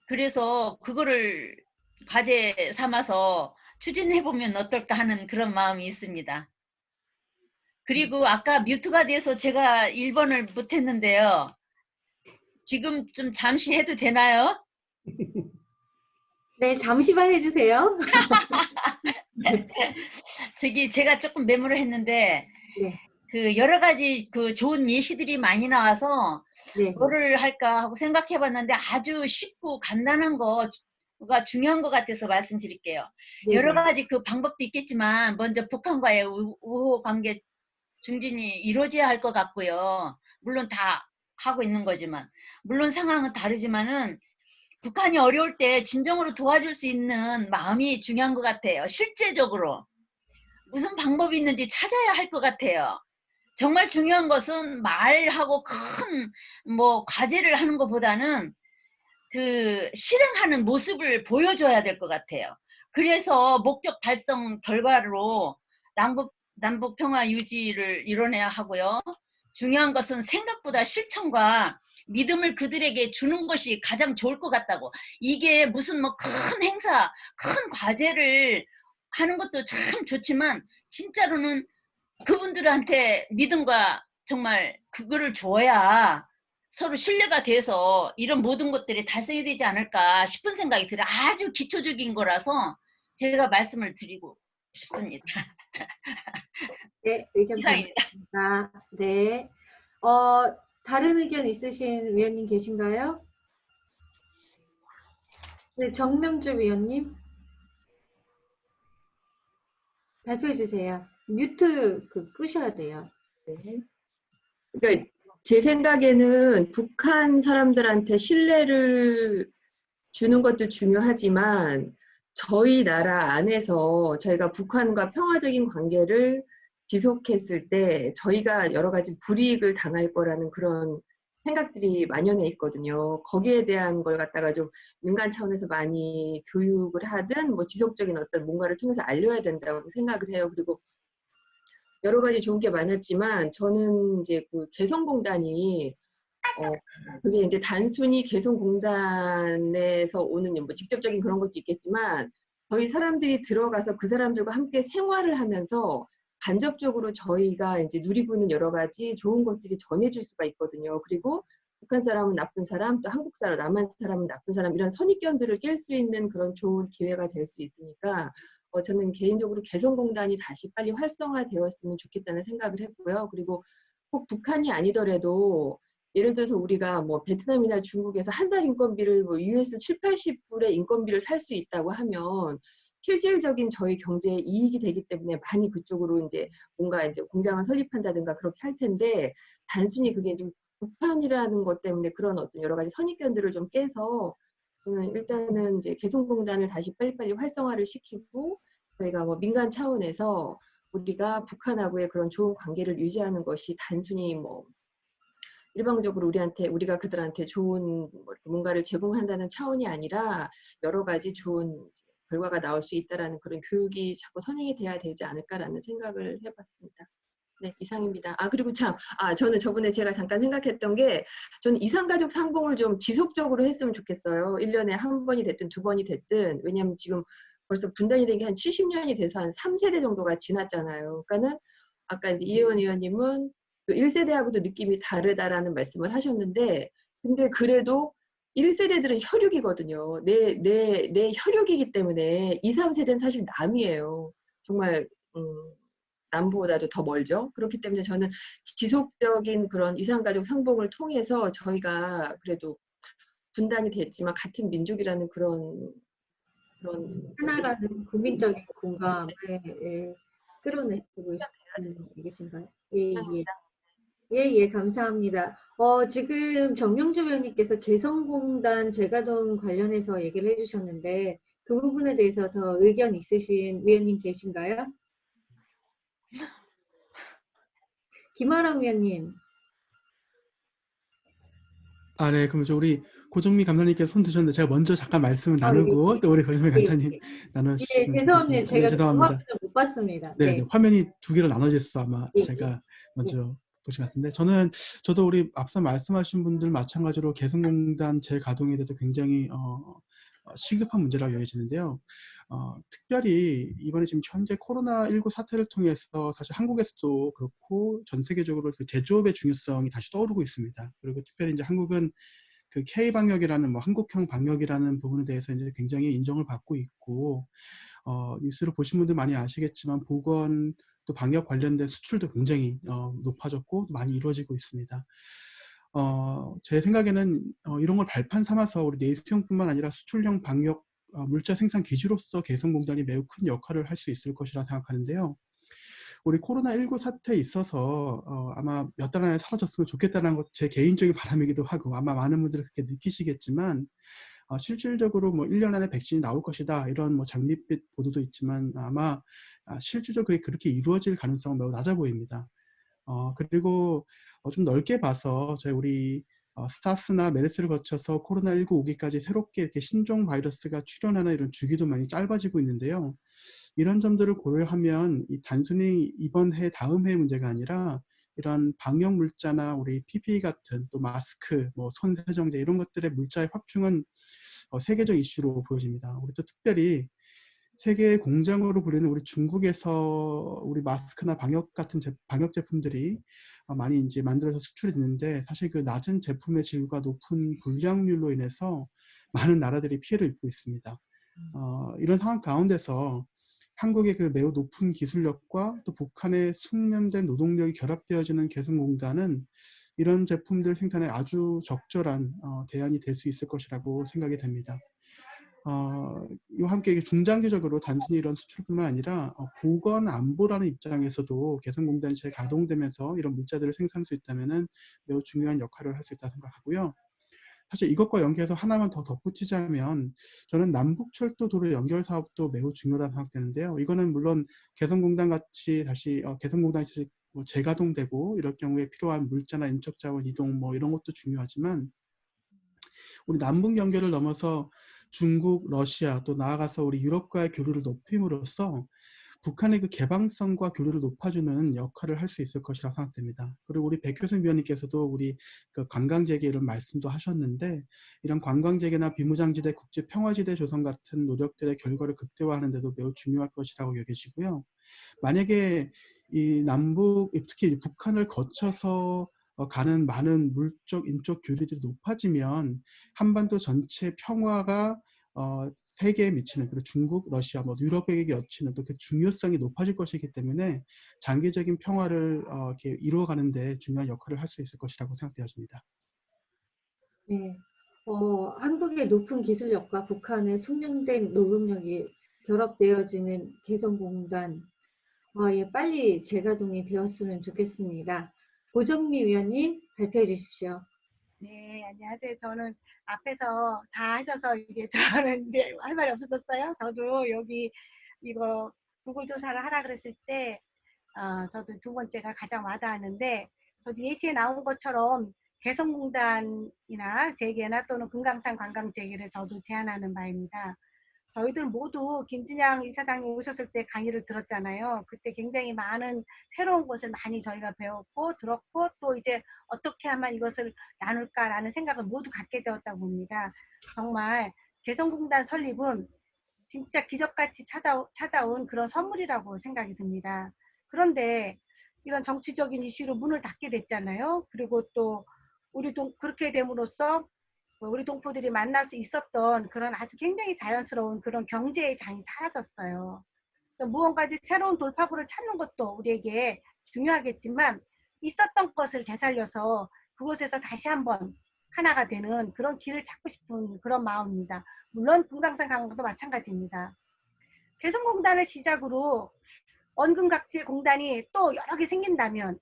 그래서 그거를 과제 삼아서 추진해보면 어떨까 하는 그런 마음이 있습니다. 그리고 아까 뮤트가 돼서 제가 1번을 못했는데요. 지금 좀 잠시 해도 되나요? 네, 잠시만 해주세요. 제가 조금 메모를 했는데, 네. 그 여러 가지 그 좋은 예시들이 많이 나와서 네. 뭐를 할까 하고 생각해 봤는데 아주 쉽고 간단한 거가 중요한 것 같아서 말씀드릴게요. 네. 여러 가지 그 방법도 있겠지만 먼저 북한과의 우호 관계 증진이 이루어져야 할 것 같고요. 물론 다 하고 있는 거지만 물론 상황은 다르지만은 북한이 어려울 때 진정으로 도와줄 수 있는 마음이 중요한 것 같아요. 실제적으로 무슨 방법이 있는지 찾아야 할 것 같아요. 정말 중요한 것은 말하고 큰 뭐 과제를 하는 것보다는 그 실행하는 모습을 보여줘야 될 것 같아요. 그래서 목적 달성 결과로 남북 평화 유지를 이뤄내야 하고요. 중요한 것은 생각보다 실천과 믿음을 그들에게 주는 것이 가장 좋을 것 같다고. 이게 무슨 뭐 큰 행사, 큰 과제를 하는 것도 참 좋지만 진짜로는 그분들한테 믿음과 정말 그거를 줘야 서로 신뢰가 돼서 이런 모든 것들이 달성이 되지 않을까 싶은 생각이 들어요. 아주 기초적인 거라서 제가 말씀을 드리고 싶습니다. 네, 의견 이상입니다. 감사합니다. 네. 다른 의견 있으신 위원님 계신가요? 네, 정명주 위원님 발표해 주세요. 뮤트 끄셔야 돼요. 네. 그러니까 제 생각에는 북한 사람들한테 신뢰를 주는 것도 중요하지만 저희 나라 안에서 저희가 북한과 평화적인 관계를 지속했을 때 저희가 여러 가지 불이익을 당할 거라는 그런 생각들이 만연해 있거든요. 거기에 대한 걸 갖다가 좀 민간 차원에서 많이 교육을 하든 뭐 지속적인 어떤 뭔가를 통해서 알려야 된다고 생각을 해요. 그리고 여러 가지 좋은 게 많았지만 저는 이제 그 개성공단이 그게 이제 단순히 개성공단에서 오는 뭐 직접적인 그런 것도 있겠지만 저희 사람들이 들어가서 그 사람들과 함께 생활을 하면서 간접적으로 저희가 이제 누리고 있는 여러 가지 좋은 것들이 전해질 수가 있거든요. 그리고 북한 사람은 나쁜 사람, 또 한국 사람, 남한 사람은 나쁜 사람 이런 선입견들을 깰 수 있는 그런 좋은 기회가 될 수 있으니까 저는 개인적으로 개성공단이 다시 빨리 활성화되었으면 좋겠다는 생각을 했고요. 그리고 꼭 북한이 아니더라도 예를 들어서 우리가 뭐 베트남이나 중국에서 한 달 인건비를 뭐 US 7, 80불의 인건비를 살 수 있다고 하면 실질적인 저희 경제에 이익이 되기 때문에 많이 그쪽으로 이제 뭔가 이제 공장을 설립한다든가 그렇게 할 텐데 단순히 그게 좀 북한이라는 것 때문에 그런 어떤 여러 가지 선입견들을 좀 깨서 저는 일단은 이제 개성공단을 다시 빨리빨리 활성화를 시키고 저희가 뭐 민간 차원에서 우리가 북한하고의 그런 좋은 관계를 유지하는 것이 단순히 뭐 일방적으로 우리가 그들한테 좋은 뭔가를 제공한다는 차원이 아니라 여러 가지 좋은 결과가 나올 수 있다라는 그런 교육이 자꾸 선행이 돼야 되지 않을까라는 생각을 해봤습니다. 네, 이상입니다. 그리고 저는 저번에 제가 잠깐 생각했던 게 저는 이산가족 상봉을 좀 지속적으로 했으면 좋겠어요. 1년에 한 번이 됐든 두 번이 됐든. 왜냐하면 지금 벌써 분단이 된 게 한 70년이 돼서 한 3세대 정도가 지났잖아요. 그러니까는 아까 이제 이혜원 의원님은 그 1세대하고도 느낌이 다르다라는 말씀을 하셨는데 근데 그래도 1세대들은 혈육이거든요. 내 혈육이기 때문에 2, 3세대는 사실 남이에요. 정말 남보다도 더 멀죠. 그렇기 때문에 저는 지속적인 그런 이산가족 상봉을 통해서 저희가 그래도 분단이 됐지만 같은 민족이라는 그런 하나라는 국민적인 공감을 끌어내고 계신가요? 예, 감사합니다. 지금 정명주 위원님께서 개성공단 재가동 관련해서 얘기를 해주셨는데 그 부분에 대해서 더 의견 있으신 위원님 계신가요? 김아람 위원님. 네. 그럼 우리 고정미 감독님께서 손 드셨는데 제가 먼저 잠깐 말씀을 나누고 또 우리 고정미 감독님 나누시면 죄송합니다. 제가 죄송합니다. 화면을 못 봤습니다. 네, 화면이 두 개로 나눠져 있어서 아마 예, 제가 먼저 보신 것 같은데 저도 우리 앞서 말씀하신 분들 마찬가지로 개성공단 재가동에 대해서 굉장히 시급한 문제라고 여겨지는데요. 특별히 이번에 지금 현재 코로나19 사태를 통해서 사실 한국에서도 그렇고 전 세계적으로 그 제조업의 중요성이 다시 떠오르고 있습니다. 그리고 특별히 이제 한국은 그 K 방역이라는 뭐 한국형 방역이라는 부분에 대해서 이제 굉장히 인정을 받고 있고 뉴스를 보신 분들 많이 아시겠지만 보건 또 방역 관련된 수출도 굉장히 높아졌고 많이 이루어지고 있습니다. 제 생각에는 이런 걸 발판 삼아서 우리 내수형뿐만 아니라 수출형 방역 물자 생산 기지로서 개성공단이 매우 큰 역할을 할 수 있을 것이라 생각하는데요. 우리 코로나19 사태에 있어서 아마 몇 달 안에 사라졌으면 좋겠다는 것 제 개인적인 바람이기도 하고 아마 많은 분들이 그렇게 느끼시겠지만 실질적으로 뭐 1년 안에 백신이 나올 것이다 이런 뭐 장밋빛 보도도 있지만 아마 실질적으로 그렇게 이루어질 가능성은 매우 낮아 보입니다. 그리고 좀 넓게 봐서 우리 사스나 메르스를 거쳐서 코로나19 오기까지 새롭게 이렇게 신종 바이러스가 출현하는 이런 주기도 많이 짧아지고 있는데요. 이런 점들을 고려하면 단순히 이번 해, 다음 해 문제가 아니라 이런 방역 물자나 우리 PPE 같은 또 마스크, 뭐 손세정제 이런 것들의 물자의 확충은 세계적 이슈로 보여집니다. 우리 또 특별히 세계의 공장으로 불리는 우리 중국에서 우리 마스크나 방역 같은 방역 제품들이 많이 이제 만들어서 수출이 되는데 사실 그 낮은 제품의 질과 높은 불량률로 인해서 많은 나라들이 피해를 입고 있습니다. 이런 상황 가운데서 한국의 그 매우 높은 기술력과 또 북한의 숙련된 노동력이 결합되어지는 개성공단은 이런 제품들 생산에 아주 적절한 대안이 될 수 있을 것이라고 생각이 됩니다. 이와 함께 이게 중장기적으로 단순히 이런 수출뿐만 아니라 보건 안보라는 입장에서도 개성공단이 잘 가동되면서 이런 물자들을 생산할 수 있다면은 매우 중요한 역할을 할 수 있다고 생각하고요. 사실 이것과 연계해서 하나만 더 덧붙이자면 저는 남북철도 도로 연결 사업도 매우 중요하다고 생각되는데요. 이거는 물론 개성공단 같이 다시 개성공단이 다시 뭐 재가동되고 이럴 경우에 필요한 물자나 인적 자원 이동 뭐 이런 것도 중요하지만 우리 남북 연결을 넘어서 중국, 러시아 또 나아가서 우리 유럽과의 교류를 높임으로써 북한의 그 개방성과 교류를 높아주는 역할을 할 수 있을 것이라 생각됩니다. 그리고 우리 백효선 위원님께서도 우리 그 관광재개 이런 말씀도 하셨는데 이런 관광재개나 비무장지대, 국제평화지대 조성 같은 노력들의 결과를 극대화하는 데도 매우 중요할 것이라고 여겨지고요. 만약에 이 남북, 특히 북한을 거쳐서 가는 많은 물적, 인적 교류들이 높아지면 한반도 전체 평화가 세계에 미치는, 그리고 중국, 러시아, 뭐 유럽에게 미치는 또 그 중요성이 높아질 것이기 때문에 장기적인 평화를 이렇게 이루어가는데 중요한 역할을 할 수 있을 것이라고 생각되어집니다. 네, 한국의 높은 기술력과 북한의 숙련된 노동력이 결합되어지는 개성공단, 예, 빨리 재가동이 되었으면 좋겠습니다. 고정미 위원님 발표해 주십시오. 네, 안녕하세요. 저는 앞에서 다 하셔서 이제 저는 이제 할 말이 없어졌어요. 저도 여기 이거 구글 조사를 하라 그랬을 때 저도 두 번째가 가장 와닿았는데 저도 예시에 나온 것처럼 개성공단이나 재개나 또는 금강산 관광 재개를 저도 제안하는 바입니다. 저희들 모두 김진양 이사장님 오셨을 때 강의를 들었잖아요. 그때 굉장히 많은 새로운 것을 많이 저희가 배웠고 들었고 또 이제 어떻게 하면 이것을 나눌까라는 생각을 모두 갖게 되었다고 봅니다. 정말 개성공단 설립은 진짜 기적같이 찾아온 그런 선물이라고 생각이 듭니다. 그런데 이런 정치적인 이슈로 문을 닫게 됐잖아요. 그리고 또 그렇게 됨으로써 우리 동포들이 만날 수 있었던 그런 아주 굉장히 자연스러운 그런 경제의 장이 사라졌어요. 무언가 새로운 돌파구를 찾는 것도 우리에게 중요하겠지만 있었던 것을 되살려서 그곳에서 다시 한번 하나가 되는 그런 길을 찾고 싶은 그런 마음입니다. 물론 금강산 관광도 마찬가지입니다. 개성공단을 시작으로 원근각지의 공단이 또 여러 개 생긴다면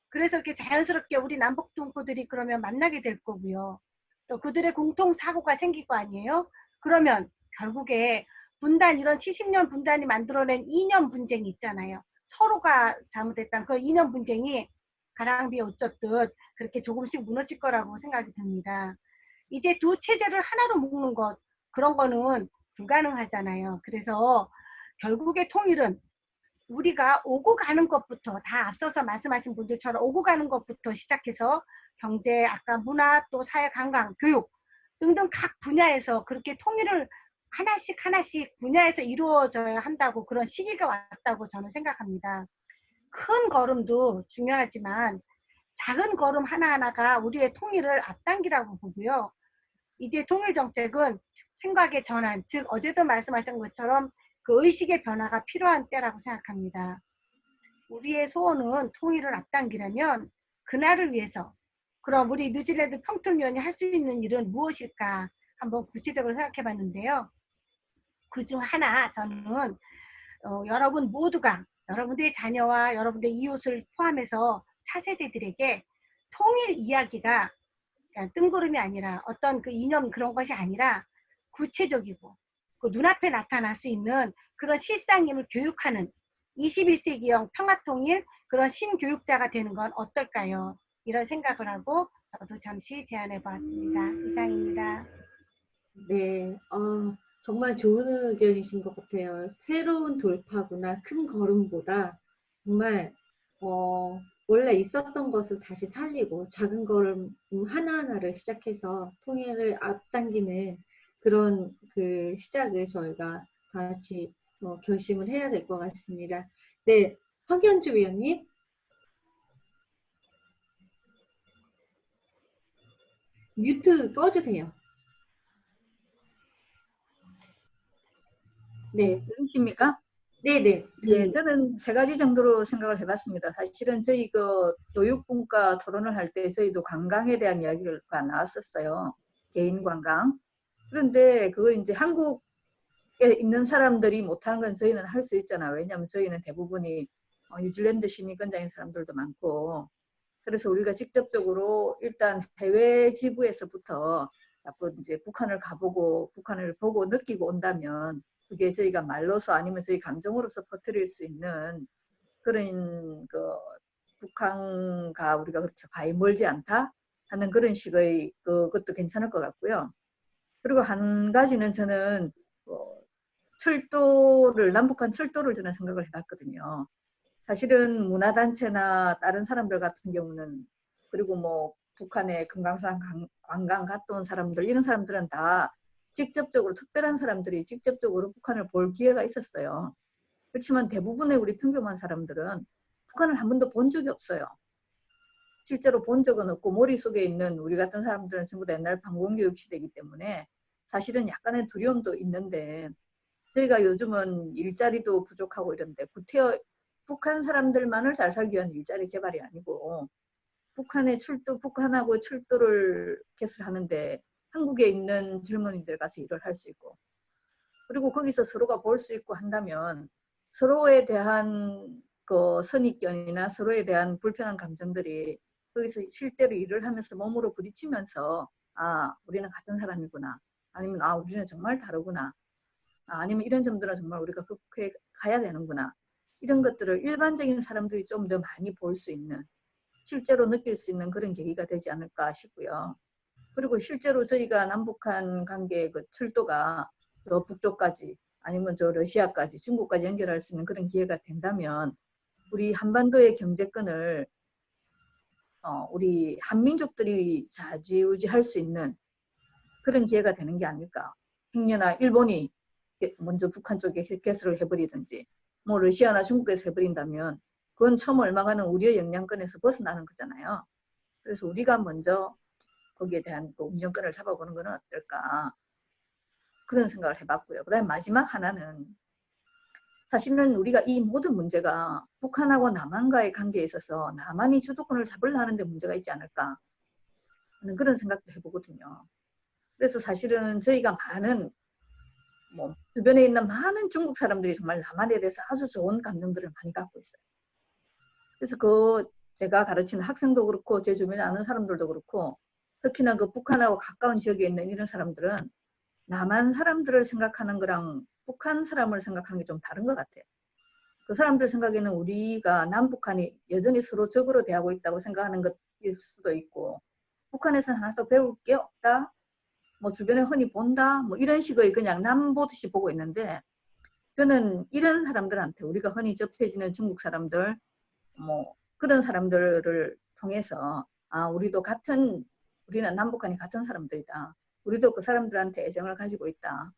그래서 이렇게 자연스럽게 우리 남북 동포들이 그러면 만나게 될 거고요. 또 그들의 공통 사고가 생길 거 아니에요? 그러면 결국에 분단, 이런 70년 분단이 만들어낸 이념 분쟁이 있잖아요. 서로가 잘못했다는 그 이념 분쟁이 가랑비에 옷 젖듯 그렇게 조금씩 무너질 거라고 생각이 듭니다. 이제 두 체제를 하나로 묶는 것, 그런 거는 불가능하잖아요. 그래서 결국의 통일은 우리가 오고 가는 것부터, 다 앞서서 말씀하신 분들처럼 오고 가는 것부터 시작해서 경제, 아까 문화, 또 사회, 관광, 교육 등등 각 분야에서 그렇게 통일을 하나씩 분야에서 이루어져야 한다고, 그런 시기가 왔다고 저는 생각합니다. 큰 걸음도 중요하지만 작은 걸음 하나하나가 우리의 통일을 앞당기라고 보고요. 이제 통일정책은 생각의 전환, 즉 어제도 말씀하신 것처럼 그 의식의 변화가 필요한 때라고 생각합니다. 우리의 소원은 통일을 앞당기려면 그날을 위해서, 그럼 우리 뉴질랜드 평통위원이 할 수 있는 일은 무엇일까 한번 구체적으로 생각해 봤는데요. 그중 하나, 저는 여러분 모두가 여러분들의 자녀와 여러분들의 이웃을 포함해서 차세대들에게 통일 이야기가 그냥 뜬구름이 아니라 어떤 그 이념 그런 것이 아니라 구체적이고 그 눈앞에 나타날 수 있는 그런 실상임을 교육하는 21세기형 평화통일 그런 신교육자가 되는 건 어떨까요? 이런 생각을 하고 저도 잠시 제안해 보았습니다. 이상입니다. 네, 정말 좋은 의견이신 것 같아요. 새로운 돌파구나 큰 걸음보다 정말 원래 있었던 것을 다시 살리고 작은 걸음 하나하나를 시작해서 통일을 앞당기는 그런 그 시작을 저희가 다 같이 결심을 해야 될 것 같습니다. 네, 황현주 위원님. 뮤트 꺼주세요. 네. 들리십니까? 네네. 예, 저는 세 가지 정도로 생각을 해봤습니다. 사실은 저희 그 교육분과 토론을 할 때 저희도 관광에 대한 이야기가 나왔었어요. 개인 관광. 그런데 그걸 이제 한국 있는 사람들이 못하는 건 저희는 할 수 있잖아요. 왜냐하면 저희는 대부분이 뉴질랜드 시민권자인 사람들도 많고, 그래서 우리가 직접적으로 일단 해외 지부에서부터 자꾸 이제 북한을 가보고 북한을 보고 느끼고 온다면 그게 저희가 말로서 아니면 저희 감정으로서 퍼뜨릴 수 있는 그런 그 북한과 우리가 그렇게 과히 멀지 않다 하는 그런 식의 그것도 괜찮을 것 같고요. 그리고 한 가지는 저는 철도를 남북한 철도를 저는 생각을 해봤거든요. 사실은 문화단체나 다른 사람들 같은 경우는 그리고 뭐 북한에 금강산 관광 갔다 온 사람들 이런 사람들은 다 직접적으로 특별한 사람들이 직접적으로 북한을 볼 기회가 있었어요. 그렇지만 대부분의 우리 평범한 사람들은 북한을 한 번도 본 적이 없어요. 실제로 본 적은 없고 머릿속에 있는 우리 같은 사람들은 전부 다 옛날 방공교육 시대이기 때문에 사실은 약간의 두려움도 있는데 저희가 요즘은 일자리도 부족하고 이런데 북한 사람들만을 잘 살기 위한 일자리 개발이 아니고 북한하고 철도를 개설하는데 한국에 있는 젊은이들 가서 일을 할 수 있고 그리고 거기서 서로가 볼 수 있고 한다면 서로에 대한 그 선입견이나 서로에 대한 불편한 감정들이 거기서 실제로 일을 하면서 몸으로 부딪히면서 아 우리는 같은 사람이구나 아니면 아 우리는 정말 다르구나 아니면 이런 점들은 정말 우리가 그렇게 가야 되는구나 이런 것들을 일반적인 사람들이 좀 더 많이 볼 수 있는 실제로 느낄 수 있는 그런 계기가 되지 않을까 싶고요. 그리고 실제로 저희가 남북한 관계 그 철도가 저 북쪽까지 아니면 저 러시아까지 중국까지 연결할 수 있는 그런 기회가 된다면 우리 한반도의 경제권을 우리 한민족들이 좌지우지할 수 있는 그런 기회가 되는 게 아닐까. 행여나 일본이 먼저 북한 쪽에 개설을 해버리든지 뭐 러시아나 중국에서 해버린다면 그건 처음 얼마가는 우리의 영향권에서 벗어나는 거잖아요. 그래서 우리가 먼저 거기에 대한 그 운전권을 잡아보는 건 어떨까 그런 생각을 해봤고요. 그 다음에 마지막 하나는 사실은 우리가 이 모든 문제가 북한하고 남한과의 관계에 있어서 남한이 주도권을 잡으려 하는데 문제가 있지 않을까 하는 그런 생각도 해보거든요. 그래서 사실은 저희가 많은 뭐 주변에 있는 많은 중국 사람들이 정말 남한에 대해서 아주 좋은 감정들을 많이 갖고 있어요. 그래서 제가 가르치는 학생도 그렇고 제 주변에 아는 사람들도 그렇고 특히나 그 북한하고 가까운 지역에 있는 이런 사람들은 남한 사람들을 생각하는 거랑 북한 사람을 생각하는 게 좀 다른 것 같아요. 그 사람들 생각에는 우리가 남북한이 여전히 서로 적으로 대하고 있다고 생각하는 것일 수도 있고 북한에서는 하나도 배울 게 없다. 뭐 주변에 흔히 본다. 뭐 이런 식의 그냥 남 보듯이 보고 있는데 저는 이런 사람들한테 우리가 흔히 접해지는 중국 사람들 뭐 그런 사람들을 통해서 아 우리는 남북한이 같은 사람들이다. 우리도 그 사람들한테 애정을 가지고 있다.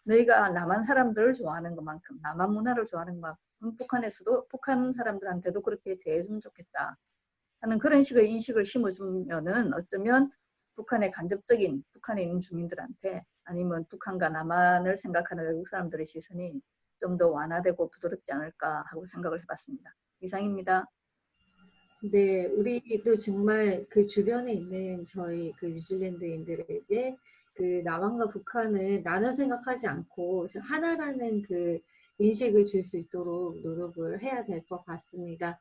너희가 남한 사람들을 좋아하는 것만큼 남한 문화를 좋아하는 것만큼 북한에서도 북한 사람들한테도 그렇게 대해주면 좋겠다 하는 그런 식의 인식을 심어주면은 어쩌면 북한에 있는 주민들한테 아니면 북한과 남한을 생각하는 외국 사람들의 시선이 좀 더 완화되고 부드럽지 않을까 하고 생각을 해봤습니다. 이상입니다. 네, 우리도 정말 그 주변에 있는 저희 그 뉴질랜드인들에게 그 남한과 북한을 나눠 생각하지 않고 하나라는 그 인식을 줄 수 있도록 노력을 해야 될 것 같습니다.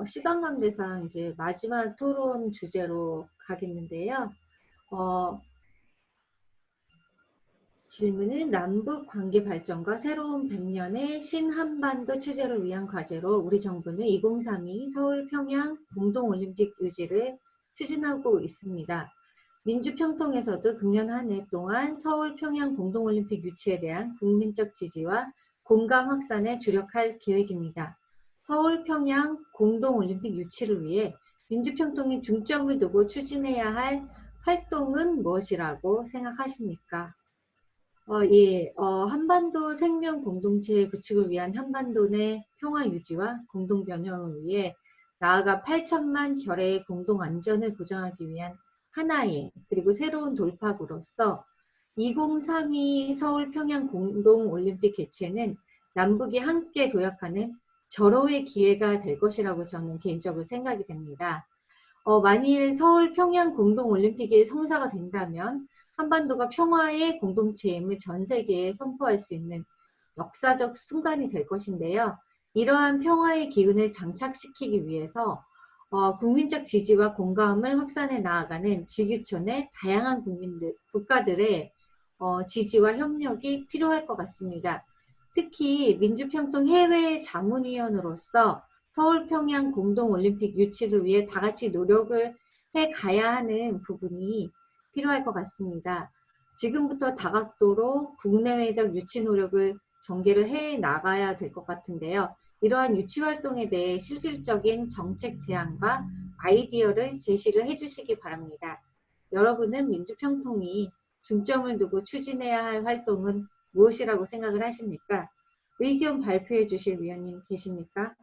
시간 관계상 이제 마지막 토론 주제로 가겠는데요. 질문은 남북 관계 발전과 새로운 100년의 신한반도 체제를 위한 과제로 우리 정부는 2032 서울 평양 공동올림픽 유지를 추진하고 있습니다. 민주평통에서도 금년 한 해 동안 서울 평양 공동올림픽 유치에 대한 국민적 지지와 공감 확산에 주력할 계획입니다. 서울 평양 공동올림픽 유치를 위해 민주평통이 중점을 두고 추진해야 할 활동은 무엇이라고 생각하십니까? 한반도 생명 공동체 구축을 위한 한반도 내 평화 유지와 공동 변형을 위해 나아가 8천만 결의 공동 안전을 보장하기 위한 하나의 그리고 새로운 돌파구로서 2032 서울 평양 공동 올림픽 개최는 남북이 함께 도약하는 절호의 기회가 될 것이라고 저는 개인적으로 생각이 됩니다. 만일 서울 평양 공동 올림픽이 성사가 된다면 한반도가 평화의 공동체임을 전 세계에 선포할 수 있는 역사적 순간이 될 것인데요. 이러한 평화의 기운을 장착시키기 위해서 국민적 지지와 공감을 확산해 나아가는 지구촌의 다양한 국가들의 지지와 협력이 필요할 것 같습니다. 특히 민주평통 해외 자문위원으로서 서울 평양 공동올림픽 유치를 위해 다 같이 노력을 해 가야 하는 부분이 필요할 것 같습니다. 지금부터 다각도로 국내외적 유치 노력을 전개를 해 나가야 될 것 같은데요. 이러한 유치 활동에 대해 실질적인 정책 제안과 아이디어를 제시를 해주시기 바랍니다. 여러분은 민주평통이 중점을 두고 추진해야 할 활동은 무엇이라고 생각을 하십니까? 의견 발표해 주실 위원님 계십니까?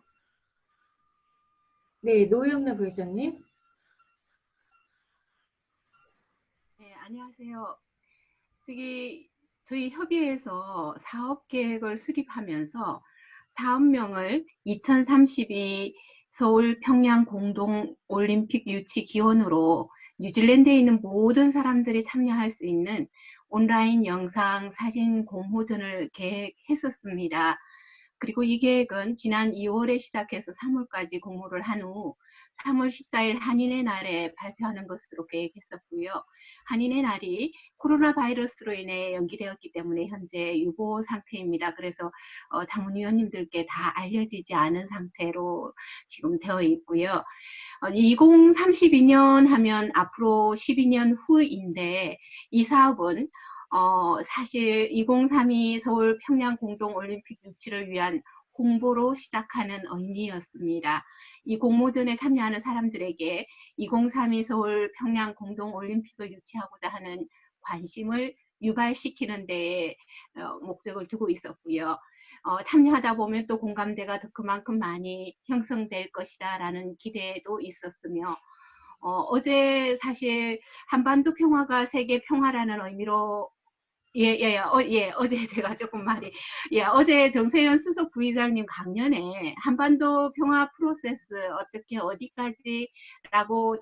네, 노영래 부회장님. 네, 안녕하세요. 저희 협의회에서 사업 계획을 수립하면서 사업명을 2032 서울 평양 공동 올림픽 유치 기원으로 뉴질랜드에 있는 모든 사람들이 참여할 수 있는 온라인 영상 사진 공모전을 계획했었습니다. 그리고 이 계획은 지난 2월에 시작해서 3월까지 공모를 한 후 3월 14일 한인의 날에 발표하는 것으로 계획했었고요. 한인의 날이 코로나 바이러스로 인해 연기되었기 때문에 현재 유보 상태입니다. 그래서 자문위원님들께 다 알려지지 않은 상태로 지금 되어 있고요. 2032년 하면 앞으로 12년 후인데 이 사업은 사실 2032 서울 평양 공동올림픽 유치를 위한 홍보로 시작하는 의미였습니다. 이 공모전에 참여하는 사람들에게 2032 서울 평양 공동올림픽을 유치하고자 하는 관심을 유발시키는 데에 목적을 두고 있었고요. 참여하다 보면 또 공감대가 더 그만큼 많이 형성될 것이다 라는 기대도 있었으며 어제 사실 한반도 평화가 세계 평화라는 의미로 어제 제가 조금 말이 어제 정세현 수석 부의장님 강연에 한반도 평화 프로세스 어떻게 어디까지라고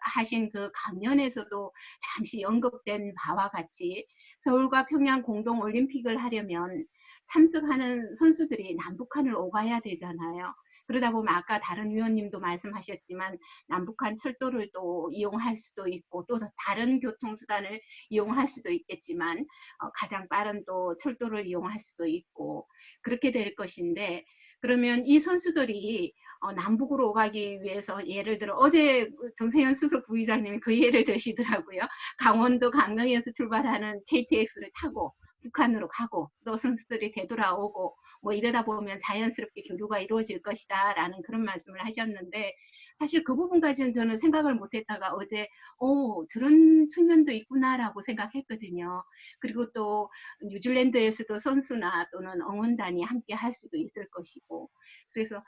하신 그 강연에서도 잠시 언급된 바와 같이 서울과 평양 공동 올림픽을 하려면 참석하는 선수들이 남북한을 오가야 되잖아요. 그러다 보면 아까 다른 위원님도 말씀하셨지만 남북한 철도를 또 이용할 수도 있고 또 다른 교통수단을 이용할 수도 있겠지만 가장 빠른 또 철도를 이용할 수도 있고 그렇게 될 것인데 그러면 이 선수들이 남북으로 오가기 위해서 예를 들어 어제 정세현 수석 부의장님이 그 예를 드시더라고요. 강원도 강릉에서 출발하는 KTX를 타고 북한으로 가고 또 선수들이 되돌아오고 뭐 이러다 보면 자연스럽게 교류가 이루어질 것이다 라는 그런 말씀을 하셨는데 사실 그 부분까지는 저는 생각을 못했다가 어제 저런 측면도 있구나라고 생각했거든요. 그리고 또 뉴질랜드에서도 선수나 또는 응원단이 함께 할 수도 있을 것이고 그래서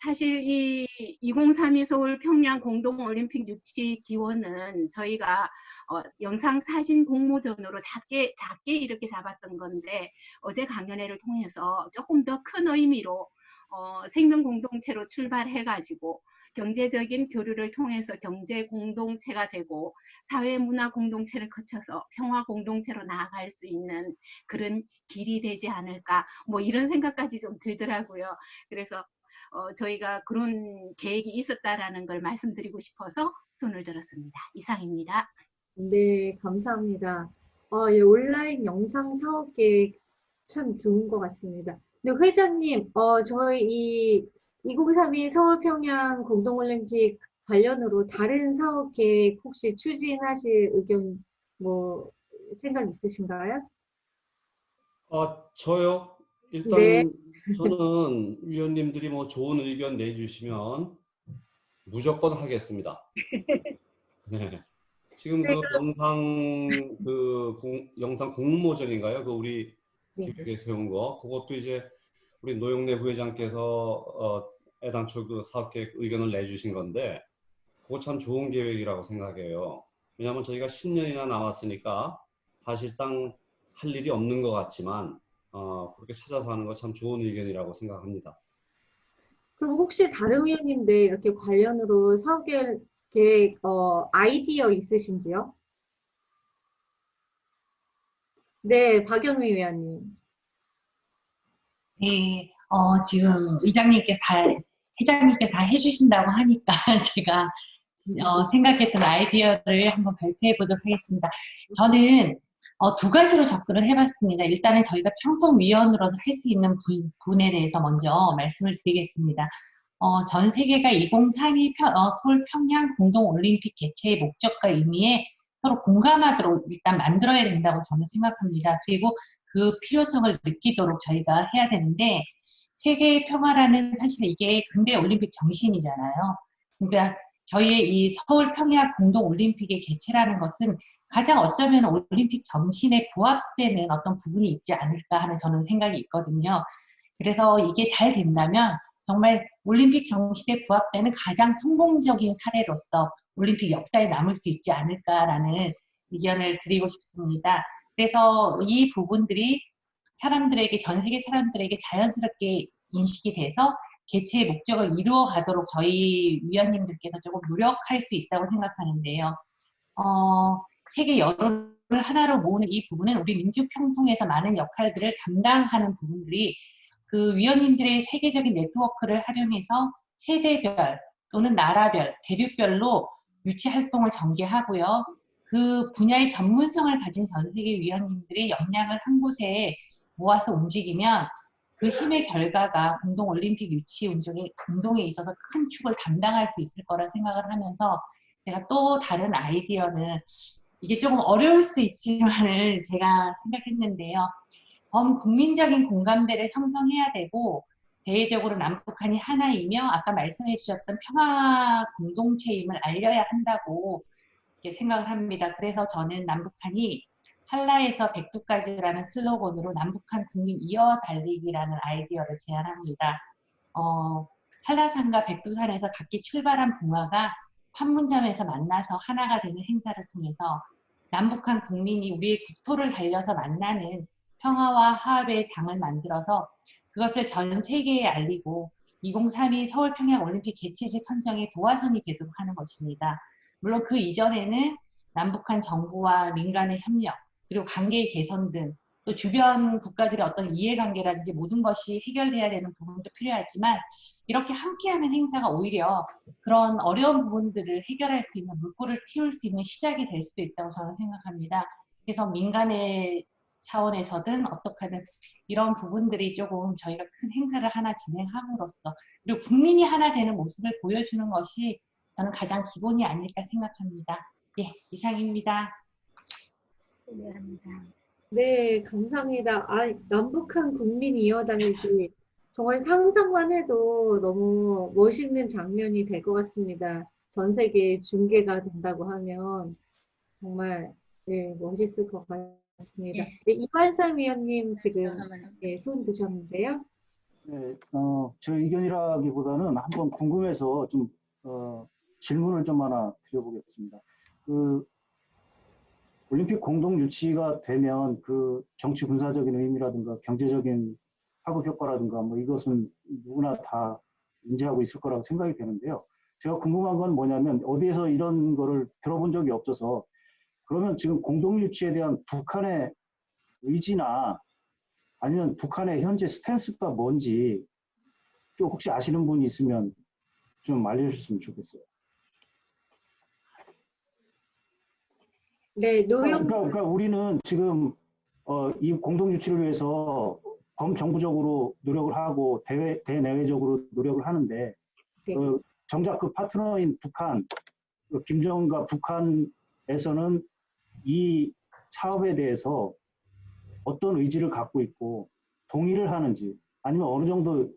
사실 이 2032 서울 평양 공동올림픽 유치 기원은 저희가 영상 사진 공모전으로 작게 이렇게 잡았던 건데 어제 강연회를 통해서 조금 더 큰 의미로 생명 공동체로 출발해가지고 경제적인 교류를 통해서 경제 공동체가 되고 사회 문화 공동체를 거쳐서 평화 공동체로 나아갈 수 있는 그런 길이 되지 않을까 뭐 이런 생각까지 좀 들더라고요. 그래서 저희가 그런 계획이 있었다라는 걸 말씀드리고 싶어서 손을 들었습니다. 이상입니다. 네, 감사합니다. 예, 온라인 영상 사업 계획 참 좋은 것 같습니다. 근데 회장님, 저희 이 2032 서울 평양 공동올림픽 관련으로 다른 사업 계획 혹시 추진하실 의견 뭐 생각 있으신가요? 저요? 일단 네. 저는 위원님들이 뭐 좋은 의견 내주시면 무조건 하겠습니다. 네. 지금 그 영상 공모전인가요? 그 우리 기획에 세운 거. 그것도 이제 우리 노영래 부회장께서 애당초 그 사업계획 의견을 내주신 건데 그거 참 좋은 계획이라고 생각해요. 왜냐하면 저희가 10년이나 남았으니까 사실상 할 일이 없는 것 같지만 그렇게 찾아서 하는 거 참 좋은 의견이라고 생각합니다. 그럼 혹시 다른 위원님들 이렇게 관련으로 사업 계획 아이디어 있으신지요? 네, 박영미 위원님. 네, 지금 회장님께 다 해주신다고 하니까 제가 생각했던 아이디어를 한번 발표해 보도록 하겠습니다. 저는 두 가지로 접근을 해봤습니다. 일단은 저희가 평통위원으로서 할 수 있는 부분에 대해서 먼저 말씀을 드리겠습니다. 전 세계가 2032 서울 평양 공동올림픽 개최의 목적과 의미에 서로 공감하도록 일단 만들어야 된다고 저는 생각합니다. 그리고 그 필요성을 느끼도록 저희가 해야 되는데, 세계의 평화라는 사실 이게 근대 올림픽 정신이잖아요. 그러니까 저희의 이 서울 평양 공동올림픽의 개최라는 것은 가장 어쩌면 올림픽 정신에 부합되는 어떤 부분이 있지 않을까 하는 저는 생각이 있거든요. 그래서 이게 잘 된다면 정말 올림픽 정신에 부합되는 가장 성공적인 사례로서 올림픽 역사에 남을 수 있지 않을까라는 의견을 드리고 싶습니다. 그래서 이 부분들이 전 세계 사람들에게 자연스럽게 인식이 돼서 개최의 목적을 이루어 가도록 저희 위원님들께서 조금 노력할 수 있다고 생각하는데요. 세계 여론을 하나로 모으는 이 부분은 우리 민주평통에서 많은 역할들을 담당하는 부분들이 그 위원님들의 세계적인 네트워크를 활용해서 세대별 또는 나라별, 대륙별로 유치 활동을 전개하고요. 그 분야의 전문성을 가진 전 세계 위원님들이 역량을 한 곳에 모아서 움직이면 그 힘의 결과가 공동올림픽 유치 운동에 있어서 큰 축을 담당할 수 있을 거라 생각을 하면서, 제가 또 다른 아이디어는 이게 조금 어려울 수도 있지만은 제가 생각했는데요. 범국민적인 공감대를 형성해야 되고, 대외적으로 남북한이 하나이며 아까 말씀해 주셨던 평화 공동체임을 알려야 한다고 이렇게 생각을 합니다. 그래서 저는 남북한이 한라에서 백두까지라는 슬로건으로 남북한 국민 이어달리기라는 아이디어를 제안합니다. 한라산과 백두산에서 각기 출발한 봉화가 판문점에서 만나서 하나가 되는 행사를 통해서 남북한 국민이 우리의 국토를 달려서 만나는 평화와 화합의 장을 만들어서 그것을 전 세계에 알리고 2032 서울 평양 올림픽 개최지 선정의 도화선이 되도록 하는 것입니다. 물론 그 이전에는 남북한 정부와 민간의 협력, 그리고 관계의 개선 등 또 주변 국가들의 어떤 이해관계라든지 모든 것이 해결돼야 되는 부분도 필요하지만, 이렇게 함께하는 행사가 오히려 그런 어려운 부분들을 해결할 수 있는 물꼬를 틔울 수 있는 시작이 될 수도 있다고 저는 생각합니다. 그래서 민간의 차원에서든 어떻게 하든 이런 부분들이 조금 저희가 큰 행사를 하나 진행함으로써, 그리고 국민이 하나 되는 모습을 보여주는 것이 저는 가장 기본이 아닐까 생각합니다. 예, 이상입니다. 네, 감사합니다. 남북한 국민 이어달리기. 정말 상상만 해도 너무 멋있는 장면이 될 것 같습니다. 전 세계에 중계가 된다고 하면 정말 멋있을 것 같습니다. 네, 이관삼 위원님 지금 손 드셨는데요. 네, 제 의견이라기보다는 한번 궁금해서 좀 질문을 좀 하나 드려보겠습니다. 올림픽 공동 유치가 되면 그 정치 군사적인 의미라든가 경제적인 파급 효과라든가 뭐 이것은 누구나 다 인지하고 있을 거라고 생각이 되는데요. 제가 궁금한 건 뭐냐면 어디에서 이런 거를 들어본 적이 없어서, 그러면 지금 공동 유치에 대한 북한의 의지나 아니면 북한의 현재 스탠스가 뭔지 좀 혹시 아시는 분이 있으면 좀 알려주셨으면 좋겠어요. 네, 그러니까 우리는 지금 이 공동 유치를 위해서 범정부적으로 노력을 하고 대내외적으로 노력을 하는데, 정작 그 파트너인 북한, 김정은과 북한에서는 이 사업에 대해서 어떤 의지를 갖고 있고 동의를 하는지, 아니면 어느 정도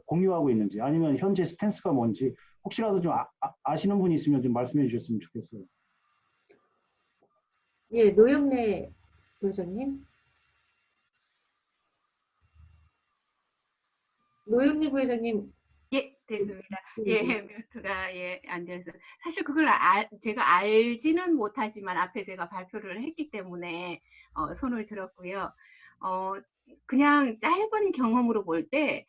공유하고 있는지, 아니면 현재 스탠스가 뭔지 혹시라도 좀 아시는 분이 있으면 좀 말씀해 주셨으면 좋겠어요. 예, 노영래 부회장님. 노영래 부회장님. 예, 됐습니다. 예, 뮤트가 안 돼서. 사실 그걸 제가 알지는 못하지만 앞에 제가 발표를 했기 때문에 손을 들었고요. 그냥 짧은 경험으로 볼 때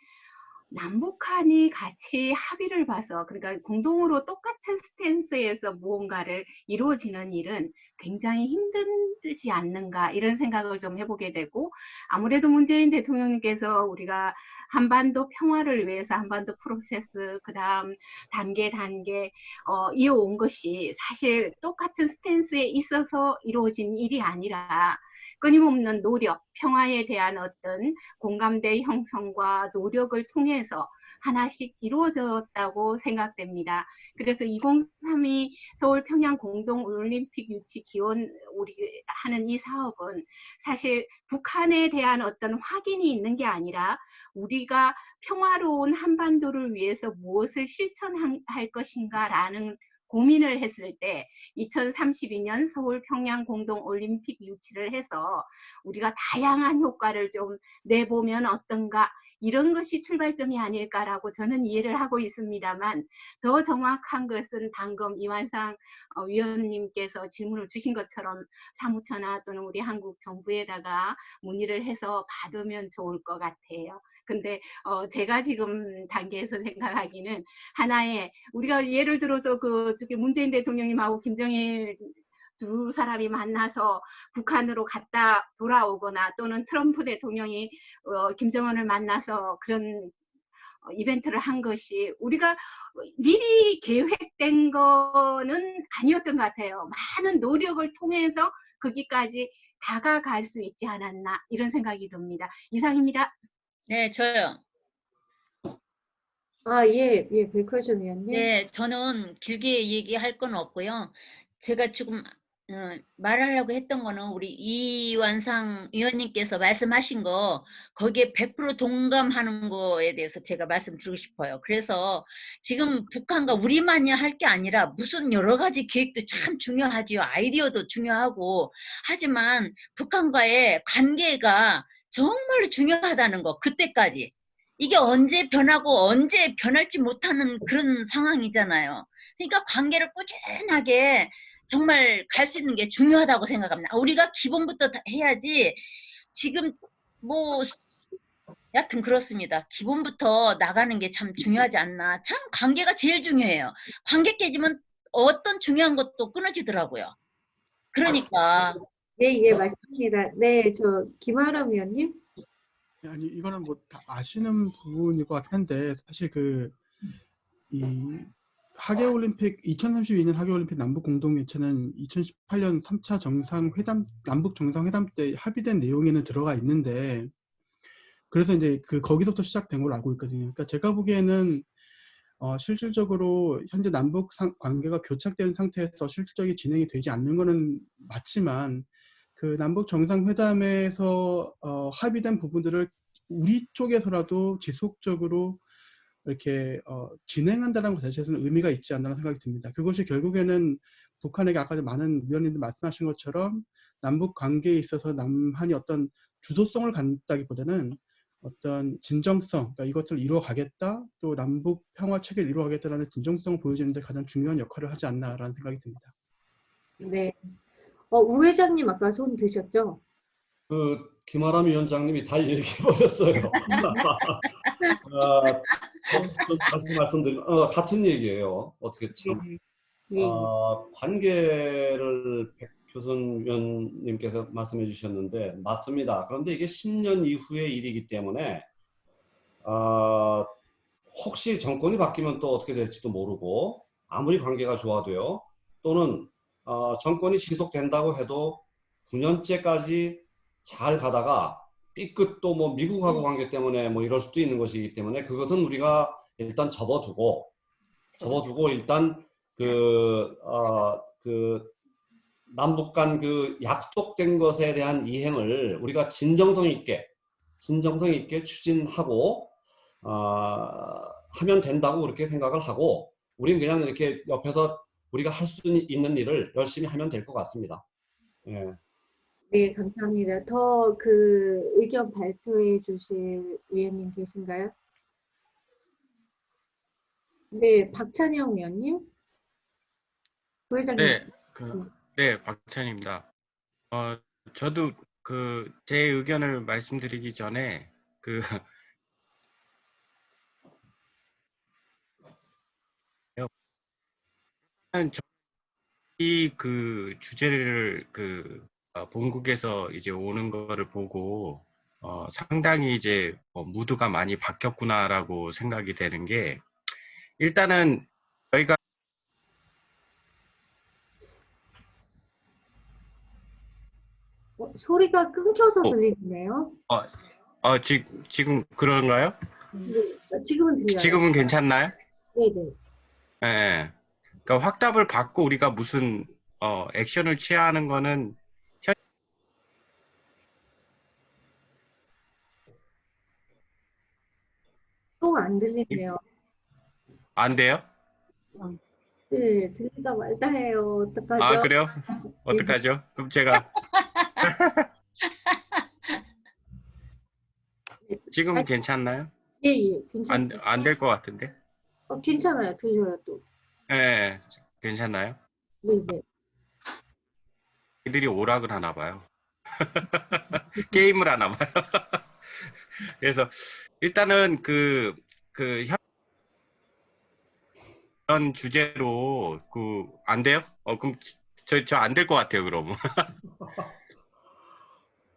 남북한이 같이 합의를 봐서 그러니까 공동으로 똑같은 스탠스에서 무언가를 이루어지는 일은 굉장히 힘들지 않는가 이런 생각을 좀 해보게 되고 아무래도 문재인 대통령님께서 우리가 한반도 평화를 위해서 한반도 프로세스 그다음 단계 이어온 것이 사실 똑같은 스탠스에 있어서 이루어진 일이 아니라 끊임없는 노력, 평화에 대한 어떤 공감대 형성과 노력을 통해서 하나씩 이루어졌다고 생각됩니다. 그래서 2032 서울 평양 공동 올림픽 유치 기원 우리 하는 이 사업은 사실 북한에 대한 어떤 확인이 있는 게 아니라 우리가 평화로운 한반도를 위해서 무엇을 실천할 것인가라는 고민을 했을 때 2032년 서울 평양 공동 올림픽 유치를 해서 우리가 다양한 효과를 좀 내보면 어떤가 이런 것이 출발점이 아닐까라고 저는 이해를 하고 있습니다만 더 정확한 것은 방금 이완상 위원님께서 질문을 주신 것처럼 사무처나 또는 우리 한국 정부에다가 문의를 해서 받으면 좋을 것 같아요. 근데 제가 지금 단계에서 생각하기는 하나의 우리가 예를 들어서 저기 문재인 대통령님하고 김정일 두 사람이 만나서 북한으로 갔다 돌아오거나 또는 트럼프 대통령이 김정은을 만나서 그런 이벤트를 한 것이 우리가 미리 계획된 거는 아니었던 것 같아요. 많은 노력을 통해서 거기까지 다가갈 수 있지 않았나 이런 생각이 듭니다. 이상입니다. 네, 저요. 예, 백holz 위원님. 네, 저는 길게 얘기할 건 없고요. 제가 지금 말하려고 했던 거는 우리 이완상 위원님께서 말씀하신 거 거기에 100% 동감하는 거에 대해서 제가 말씀드리고 싶어요. 그래서 지금 북한과 우리만이 할 게 아니라 무슨 여러 가지 계획도 참 중요하지요. 아이디어도 중요하고 하지만 북한과의 관계가 정말로 중요하다는 거 그때까지. 이게 언제 변하고 언제 변할지 못하는 그런 상황이잖아요. 그러니까 관계를 꾸준하게 정말 갈 수 있는 게 중요하다고 생각합니다. 우리가 기본부터 해야지 지금 뭐 여하튼 그렇습니다. 기본부터 나가는 게 참 중요하지 않나. 참 관계가 제일 중요해요. 관계 깨지면 어떤 중요한 것도 끊어지더라고요. 그러니까 네, 맞습니다. 네, 저 김아람 위원님. 아니 이거는 뭐 다 아시는 부분일 것 같긴 한데 사실 이 하계올림픽 2032년 하계올림픽 남북 공동개최는 2018년 3차 정상회담 남북 정상회담 때 합의된 내용에는 들어가 있는데 그래서 이제 거기서부터 시작된 걸로 알고 있거든요. 그러니까 제가 보기에는 실질적으로 현재 남북 관계가 교착된 상태에서 실질적인 진행이 되지 않는 것은 맞지만 남북 정상회담에서 합의된 부분들을 우리 쪽에서라도 지속적으로 이렇게 진행한다는 것 자체에서는 의미가 있지 않나 생각이 듭니다. 그것이 결국에는 북한에게 아까 많은 위원님들 말씀하신 것처럼 남북 관계에 있어서 남한이 어떤 주도성을 갖다기보다는 어떤 진정성, 그러니까 이것을 이루어가겠다, 또 남북 평화 체계를 이루어가겠다라는 진정성을 보여주는 데 가장 중요한 역할을 하지 않나라는 생각이 듭니다. 네. 우 회장님 아까 손 드셨죠? 김아람 위원장님이 다 얘기해버렸어요. 좀 다시 말씀드리면 같은 얘기예요. 어떻게 참 관계를 백효선 위원님께서 말씀해 주셨는데 맞습니다. 그런데 이게 10년 이후의 일이기 때문에 혹시 정권이 바뀌면 또 어떻게 될지도 모르고 아무리 관계가 좋아도요. 또는 정권이 지속된다고 해도 9년째까지 잘 가다가 삐끗 또 뭐 미국하고 관계 때문에 뭐 이럴 수도 있는 것이기 때문에 그것은 우리가 일단 접어두고 일단 남북 간 약속된 것에 대한 이행을 우리가 진정성 있게 추진하고 하면 된다고 그렇게 생각을 하고 우리는 그냥 이렇게 옆에서 우리가 할 수 있는 일을 열심히 하면 될 것 같습니다. 예. 네, 감사합니다. 더 의견 발표해 주실 위원님 계신가요? 네, 박찬영 위원님. 부회장님. 네, 박찬입니다. 저도 제 의견을 말씀드리기 전에 이 그 주제를 본국에서 이제 오는 거를 보고 상당히 이제 무드가 많이 바뀌었구나라고 생각이 되는 게, 일단은 저희가 소리가 끊겨서 들리네요. 지금 그런가요? 네, 지금은 들려요. 지금은 괜찮나요? 네네. 예. 그러니까 확답을 받고 우리가 무슨 액션을 취하는 거는 또 안 들리네요. 안 돼요? 네, 들리다 말다 해요. 어떡하죠? 아, 그래요? 어떡하죠? 그럼 제가 지금 괜찮나요? 예, 예, 괜찮습니다. 안 될 것 같은데? 괜찮아요. 들려요, 또. 예, 괜찮나요? 네네. 애들이 오락을 하나 봐요. 게임을 하나 봐요. 그래서 일단은 이런 주제로 안 돼요? 그럼 저 안 될 것 같아요, 그럼.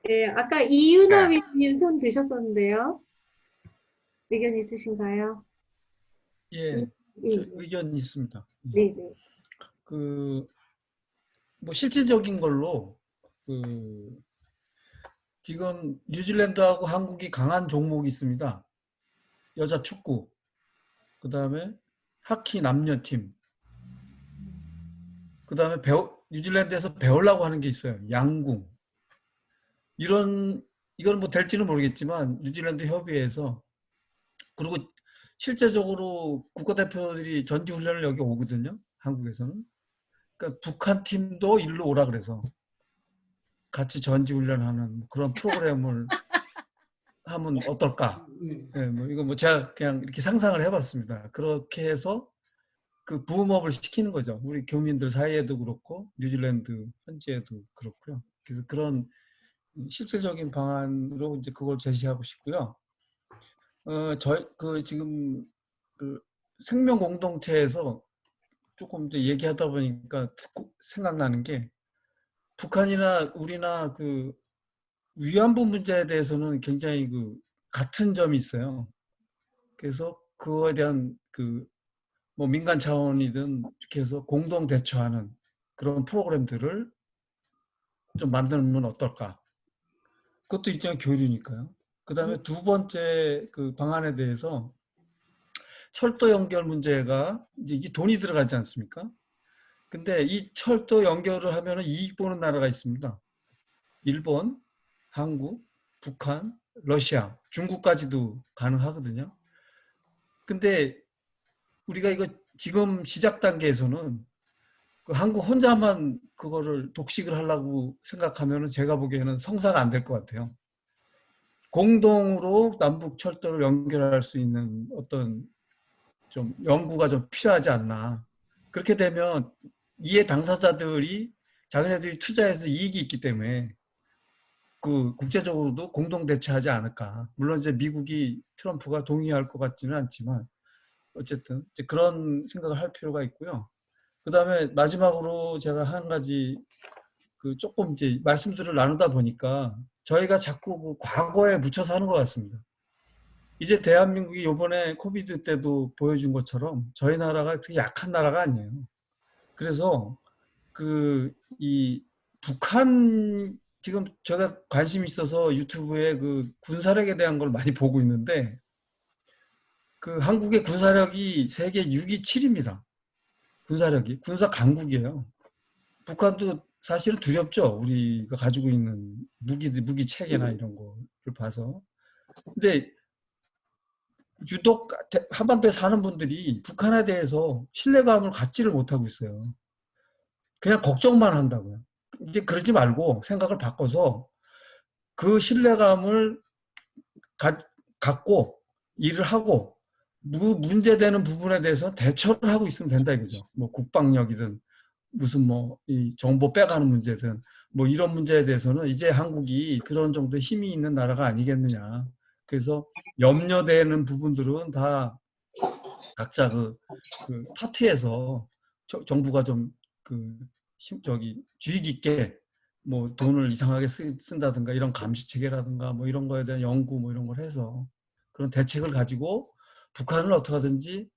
네, 아까 이유나 위원님 손 드셨었는데요. 의견 있으신가요? 예, 저 의견 있습니다. 네네. 뭐 실질적인 걸로 지금 뉴질랜드하고 한국이 강한 종목이 있습니다. 여자 축구, 그 다음에 하키 남녀팀, 그 다음에 뉴질랜드에서 배우려고 하는 게 있어요. 양궁. 이건 뭐 될지는 모르겠지만 뉴질랜드 협의회에서, 그리고 실제적으로 국가대표들이 전지훈련을 여기 오거든요. 한국에서는. 그러니까 북한 팀도 일로 오라 그래서 같이 전지훈련하는 그런 프로그램을 하면 어떨까? 네, 뭐 이거 뭐 제가 그냥 이렇게 상상을 해봤습니다. 그렇게 해서 그 붐업을 시키는 거죠. 우리 교민들 사이에도 그렇고 뉴질랜드 현지에도 그렇고요. 그래서 그런 실질적인 방안으로 이제 그걸 제시하고 싶고요. 지금 생명 공동체에서 조금 이제 얘기하다 보니까 생각나는 게, 북한이나 우리나 위안부 문제에 대해서는 굉장히 같은 점이 있어요. 그래서 그거에 대한 뭐 민간 차원이든 이렇게 해서 공동 대처하는 그런 프로그램들을 좀 만들면 어떨까? 그것도 일종의 교류니까요. 그 다음에 두 번째 방안에 대해서 철도 연결 문제가 이제 이게 돈이 들어가지 않습니까? 근데 이 철도 연결을 하면 이익 보는 나라가 있습니다. 일본, 한국, 북한, 러시아, 중국까지도 가능하거든요. 근데 우리가 이거 지금 시작 단계에서는 한국 혼자만 그거를 독식을 하려고 생각하면 제가 보기에는 성사가 안 될 것 같아요. 공동으로 남북 철도를 연결할 수 있는 어떤 좀 연구가 좀 필요하지 않나. 그렇게 되면 이해 당사자들이 자기네들이 투자해서 이익이 있기 때문에 국제적으로도 공동 대처하지 않을까. 물론 이제 미국이 트럼프가 동의할 것 같지는 않지만 어쨌든 이제 그런 생각을 할 필요가 있고요. 그 다음에 마지막으로 제가 한 가지 조금 이제 말씀들을 나누다 보니까 저희가 자꾸 과거에 묻혀서 하는 것 같습니다. 이제 대한민국이 이번에 코비드 때도 보여준 것처럼 저희 나라가 그렇게 약한 나라가 아니에요. 그래서 이 북한, 지금 제가 관심 있어서 유튜브에 군사력에 대한 걸 많이 보고 있는데 한국의 군사력이 세계 6위, 7위입니다. 군사력이. 군사 강국이에요. 북한도 사실은 두렵죠. 우리가 가지고 있는 무기 체계나 이런 거를 봐서. 근데 유독 한반도에 사는 분들이 북한에 대해서 신뢰감을 갖지를 못하고 있어요. 그냥 걱정만 한다고요. 이제 그러지 말고 생각을 바꿔서 그 신뢰감을 갖고 일을 하고 문제되는 부분에 대해서 대처를 하고 있으면 된다 이거죠. 뭐 국방력이든 무슨 이 정보 빼가는 문제든 뭐 이런 문제에 대해서는 이제 한국이 그런 정도의 힘이 있는 나라가 아니겠느냐. 그래서 염려되는 부분들은 다 각자 파티에서 정부가 좀 주의 깊게 뭐 돈을 이상하게 쓴다든가 이런 감시 체계라든가 뭐 이런 거에 대한 연구 뭐 이런 걸 해서 그런 대책을 가지고 북한을 어떻게 하든지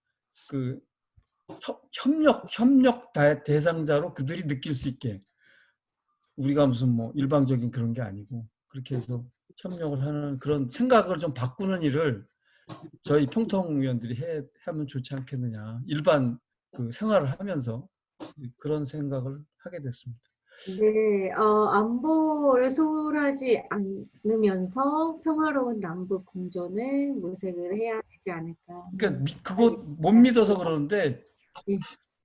그 협력 대상자로 그들이 느낄 수 있게, 우리가 무슨 뭐 일방적인 그런 게 아니고 그렇게 해서 협력을 하는 그런 생각을 좀 바꾸는 일을 저희 평통위원들이 하면 좋지 않겠느냐. 일반 그 생활을 하면서 그런 생각을 하게 됐습니다. 네, 안보를 소홀하지 않으면서 평화로운 남북 공존을 모색을 해야 되지 않을까. 그러니까 그거 못 믿어서 그러는데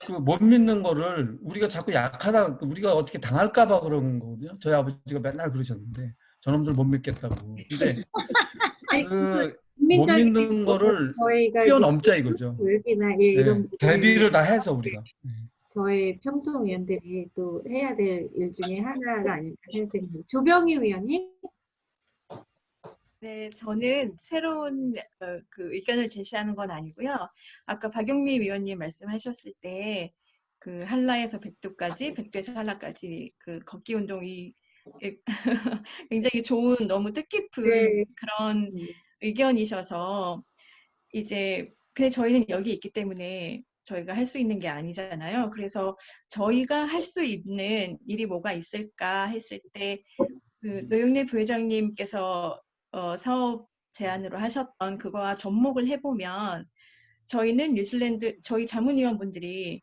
그 못 믿는 거를 우리가 자꾸 약하다, 우리가 어떻게 당할까 봐 그러는 거거든요. 저희 아버지가 맨날 그러셨는데 저놈들 못 믿겠다고. 근데 그 못 믿는 거를 뛰어넘자 이거죠. 교육이나 이런 대비를 다 해서 우리가. 저희 평통위원들이 또 해야 될 일 중에 하나가 아닐까 생각됩니다. 조병희 위원님? 네, 저는 새로운 그 의견을 제시하는 건 아니고요. 아까 박용미 위원님 말씀하셨을 때 그 한라에서 백두까지, 백두에서 한라까지 그 걷기 운동이 굉장히 좋은, 너무 뜻깊은 그런 의견이셔서 이제 근데 저희는 여기 있기 때문에 저희가 할 수 있는 게 아니잖아요. 그래서 저희가 할 수 있는 일이 뭐가 있을까 했을 때 그 노영래 부회장님께서 사업 제안으로 하셨던 그거와 접목을 해보면 저희는 뉴질랜드 저희 자문위원분들이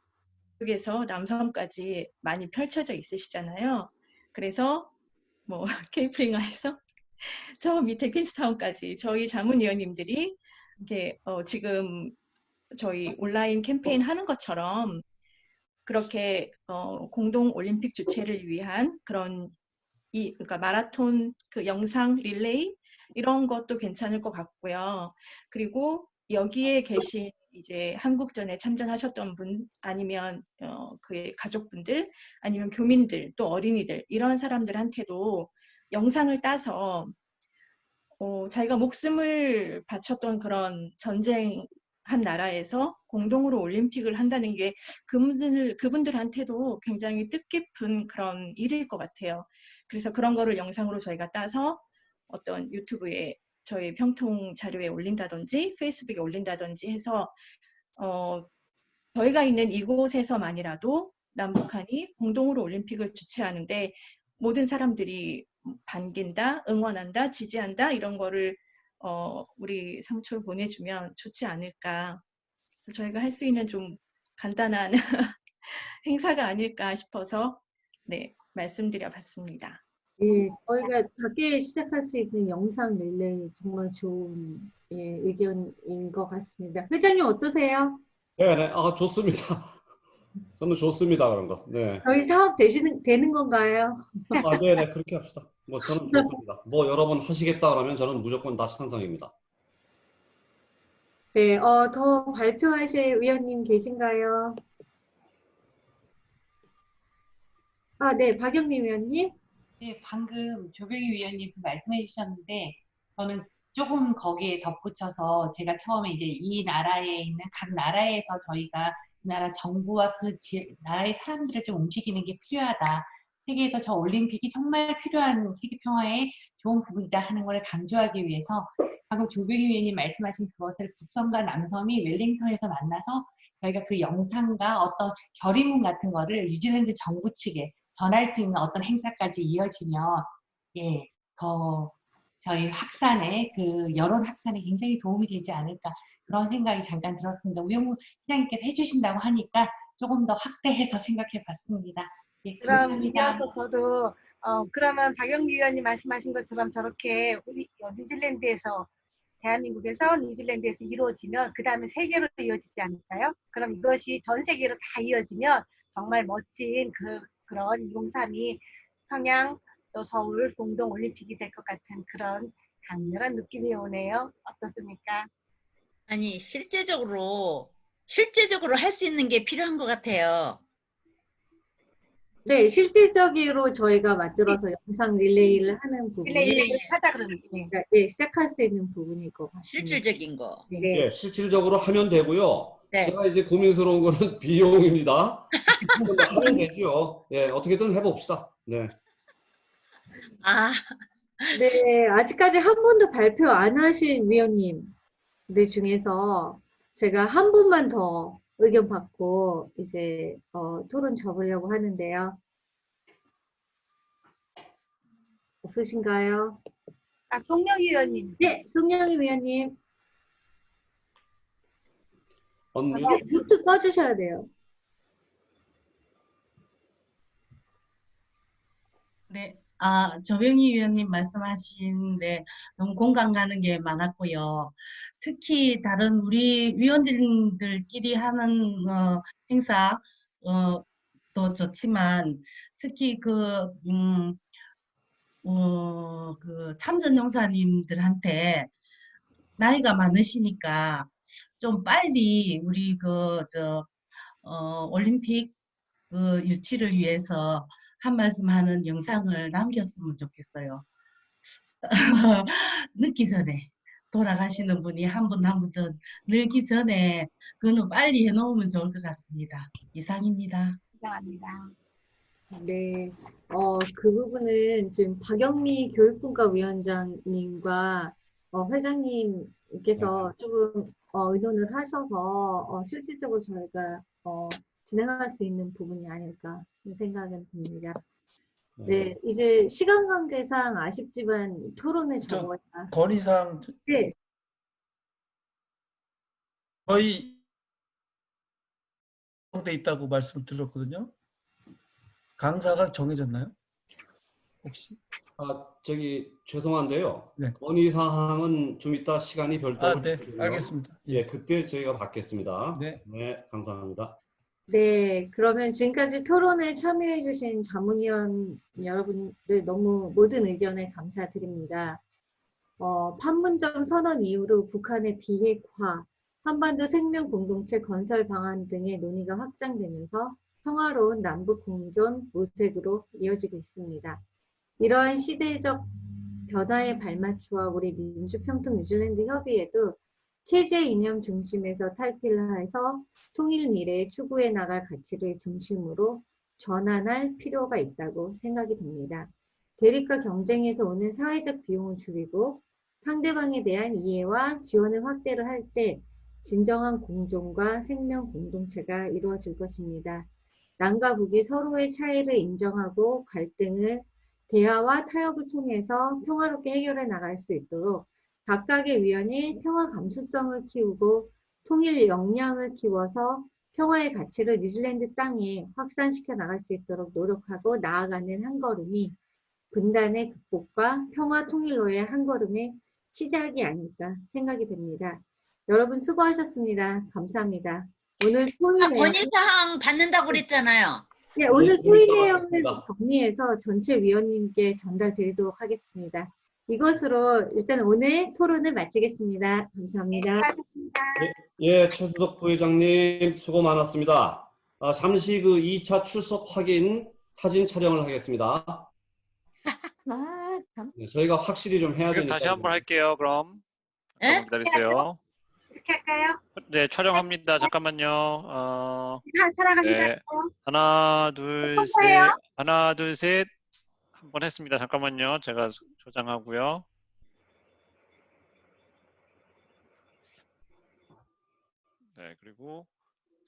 여기에서 남섬까지 많이 펼쳐져 있으시잖아요. 그래서 뭐 케이프링하에서 저 밑에 퀸스타운까지 저희 자문위원님들이 이렇게 지금 저희 온라인 캠페인 하는 것처럼 그렇게 공동 올림픽 주최를 위한 그런 그러니까 마라톤 그 영상 릴레이 이런 것도 괜찮을 것 같고요. 그리고 여기에 계신 이제 한국전에 참전하셨던 분 아니면 그의 가족분들 아니면 교민들 또 어린이들 이런 사람들한테도 영상을 따서 자기가 목숨을 바쳤던 그런 전쟁한 나라에서 공동으로 올림픽을 한다는 게 그분들한테도 굉장히 뜻깊은 그런 일일 것 같아요. 그래서 그런 거를 영상으로 저희가 따서 어떤 유튜브에 저희 평통 자료에 올린다든지 페이스북에 올린다든지 해서 저희가 있는 이곳에서만이라도 남북한이 공동으로 올림픽을 주최하는데 모든 사람들이 반긴다, 응원한다, 지지한다 이런 거를 우리 상초로 보내주면 좋지 않을까. 그래서 저희가 할 수 있는 좀 간단한 행사가 아닐까 싶어서 네, 말씀드려봤습니다. 예, 저희가 작게 시작할 수 있는 영상 릴레이 정말 좋은 의견인 것 같습니다. 회장님 어떠세요? 네, 좋습니다. 저는 좋습니다, 그런 거. 네. 저희 사업 되는 건가요? 네, 그렇게 합시다. 뭐 저는 좋습니다. 뭐 여러분 하시겠다 그러면 저는 무조건 다 찬성입니다. 네, 더 발표하실 위원님 계신가요? 네, 박영미 위원님. 네, 방금 조병희 위원님 말씀해 주셨는데 저는 조금 거기에 덧붙여서 제가 처음에 이제 이 나라에 있는 각 나라에서 저희가 그 나라 정부와 그 나라의 사람들을 좀 움직이는 게 필요하다. 세계에서 저 올림픽이 정말 필요한 세계 평화에 좋은 부분이다 하는 걸 강조하기 위해서 방금 조병희 위원님 말씀하신 그것을 북섬과 남섬이 웰링턴에서 만나서 저희가 그 영상과 어떤 결의문 같은 거를 뉴질랜드 정부 측에 전할 수 있는 어떤 행사까지 이어지면 더 저희 확산에 그 여론 확산에 굉장히 도움이 되지 않을까 그런 생각이 잠깐 들었습니다. 우영우 회장님께서 해주신다고 하니까 조금 더 확대해서 생각해봤습니다. 예, 그럼 감사합니다. 이어서 저도 그러면 박영미 위원님 말씀하신 것처럼 저렇게 우리 뉴질랜드에서 대한민국에서 뉴질랜드에서 이루어지면 그 다음에 세계로 이어지지 않을까요? 그럼 이것이 전 세계로 다 이어지면 정말 멋진 그런 2032 평양 또 서울 공동 올림픽이 될 것 같은 그런 강렬한 느낌이 오네요. 어떻습니까? 아니 실제적으로 할 수 있는 게 필요한 것 같아요. 네, 실질적으로 저희가 만들어서 영상 릴레이를 하는 부분이 릴레이를 하자 그러는 네, 시작할 수 있는 부분일 것 같습니다. 실질적인 거. 네. 예, 실질적으로 하면 되고요. 네. 제가 이제 고민스러운 거는 비용입니다. 근데 하면 되죠. 예, 어떻게든 해봅시다. 네. 아, 네, 아직까지 한 분도 발표 안 하신 위원님들 중에서 제가 한 분만 더 의견 받고 이제 토론 접으려고 하는데요. 없으신가요? 아, 송영희 의원님. 네, 송영희 위원님. 언뮤트. 뮤트 꺼주셔야 돼요. 네, 조병희 위원님 말씀하신데 너무 공감 가는 게 많았고요. 특히 다른 우리 위원들끼리 하는 행사 도 좋지만 특히 그 참전 용사님들한테 나이가 많으시니까 좀 빨리 우리 올림픽 유치를 위해서 한 말씀 하는 영상을 남겼으면 좋겠어요. 늦기 전에 돌아가시는 분이 한 분 한 분 더 늘기 전에 그거는 빨리 해놓으면 좋을 것 같습니다. 이상입니다. 감사합니다. 네, 그 부분은 지금 박영미 교육분과 위원장님과 회장님께서 조금 의논을 하셔서 실질적으로 저희가 진행할 수 있는 부분이 아닐까 생각은 듭니다. 네, 이제 시간 관계상 아쉽지만 토론을 접어야. 건의사항 네, 거의 돼 있다고 말씀을 드렸거든요. 강사가 정해졌나요? 혹시? 저기 죄송한데요. 네. 건의사항은 좀 이따 시간이 별도로 네, 있거든요. 알겠습니다. 예, 그때 저희가 받겠습니다. 네. 네, 감사합니다. 네, 그러면 지금까지 토론에 참여해주신 자문위원 여러분들 너무 모든 의견에 감사드립니다. 판문점 선언 이후로 북한의 비핵화, 한반도 생명 공동체 건설 방안 등의 논의가 확장되면서 평화로운 남북 공존 모색으로 이어지고 있습니다. 이러한 시대적 변화에 발맞추어 우리 민주평통 뉴질랜드 협의회도 체제 이념 중심에서 탈피해서 통일 미래에 추구해 나갈 가치를 중심으로 전환할 필요가 있다고 생각이 듭니다. 대립과 경쟁에서 오는 사회적 비용을 줄이고 상대방에 대한 이해와 지원을 확대를 할 때 진정한 공존과 생명 공동체가 이루어질 것입니다. 남과 북이 서로의 차이를 인정하고 갈등을 대화와 타협을 통해서 평화롭게 해결해 나갈 수 있도록 각각의 위원이 평화 감수성을 키우고 통일 역량을 키워서 평화의 가치를 뉴질랜드 땅에 확산시켜 나갈 수 있도록 노력하고 나아가는 한 걸음이 분단의 극복과 평화 통일로의 한 걸음의 시작이 아닐까 생각이 됩니다. 여러분 수고하셨습니다. 감사합니다. 오늘 토의 내용 건의사항 받는다고 그랬잖아요. 네, 오늘 네, 토의 좀 이따 내용을 받겠습니다. 정리해서 전체 위원님께 전달드리도록 하겠습니다. 이것으로 일단 오늘 토론을 마치겠습니다. 감사합니다. 예, 최수석 부회장님 수고 많았습니다. 잠시 그 2차 출석 확인 사진 촬영을 하겠습니다. 네, 저희가 확실히 좀 해야 지금 되니까. 다시 한번 할게요. 그럼 예? 잠깐만 기다리세요. 이렇게 할까요? 네, 촬영합니다. 잠깐만요. 사랑합니다. 네, 하나, 둘, 셋, 성공해요? 하나, 둘, 셋. 한 번 했습니다. 잠깐만요. 제가 저장하고요. 네, 그리고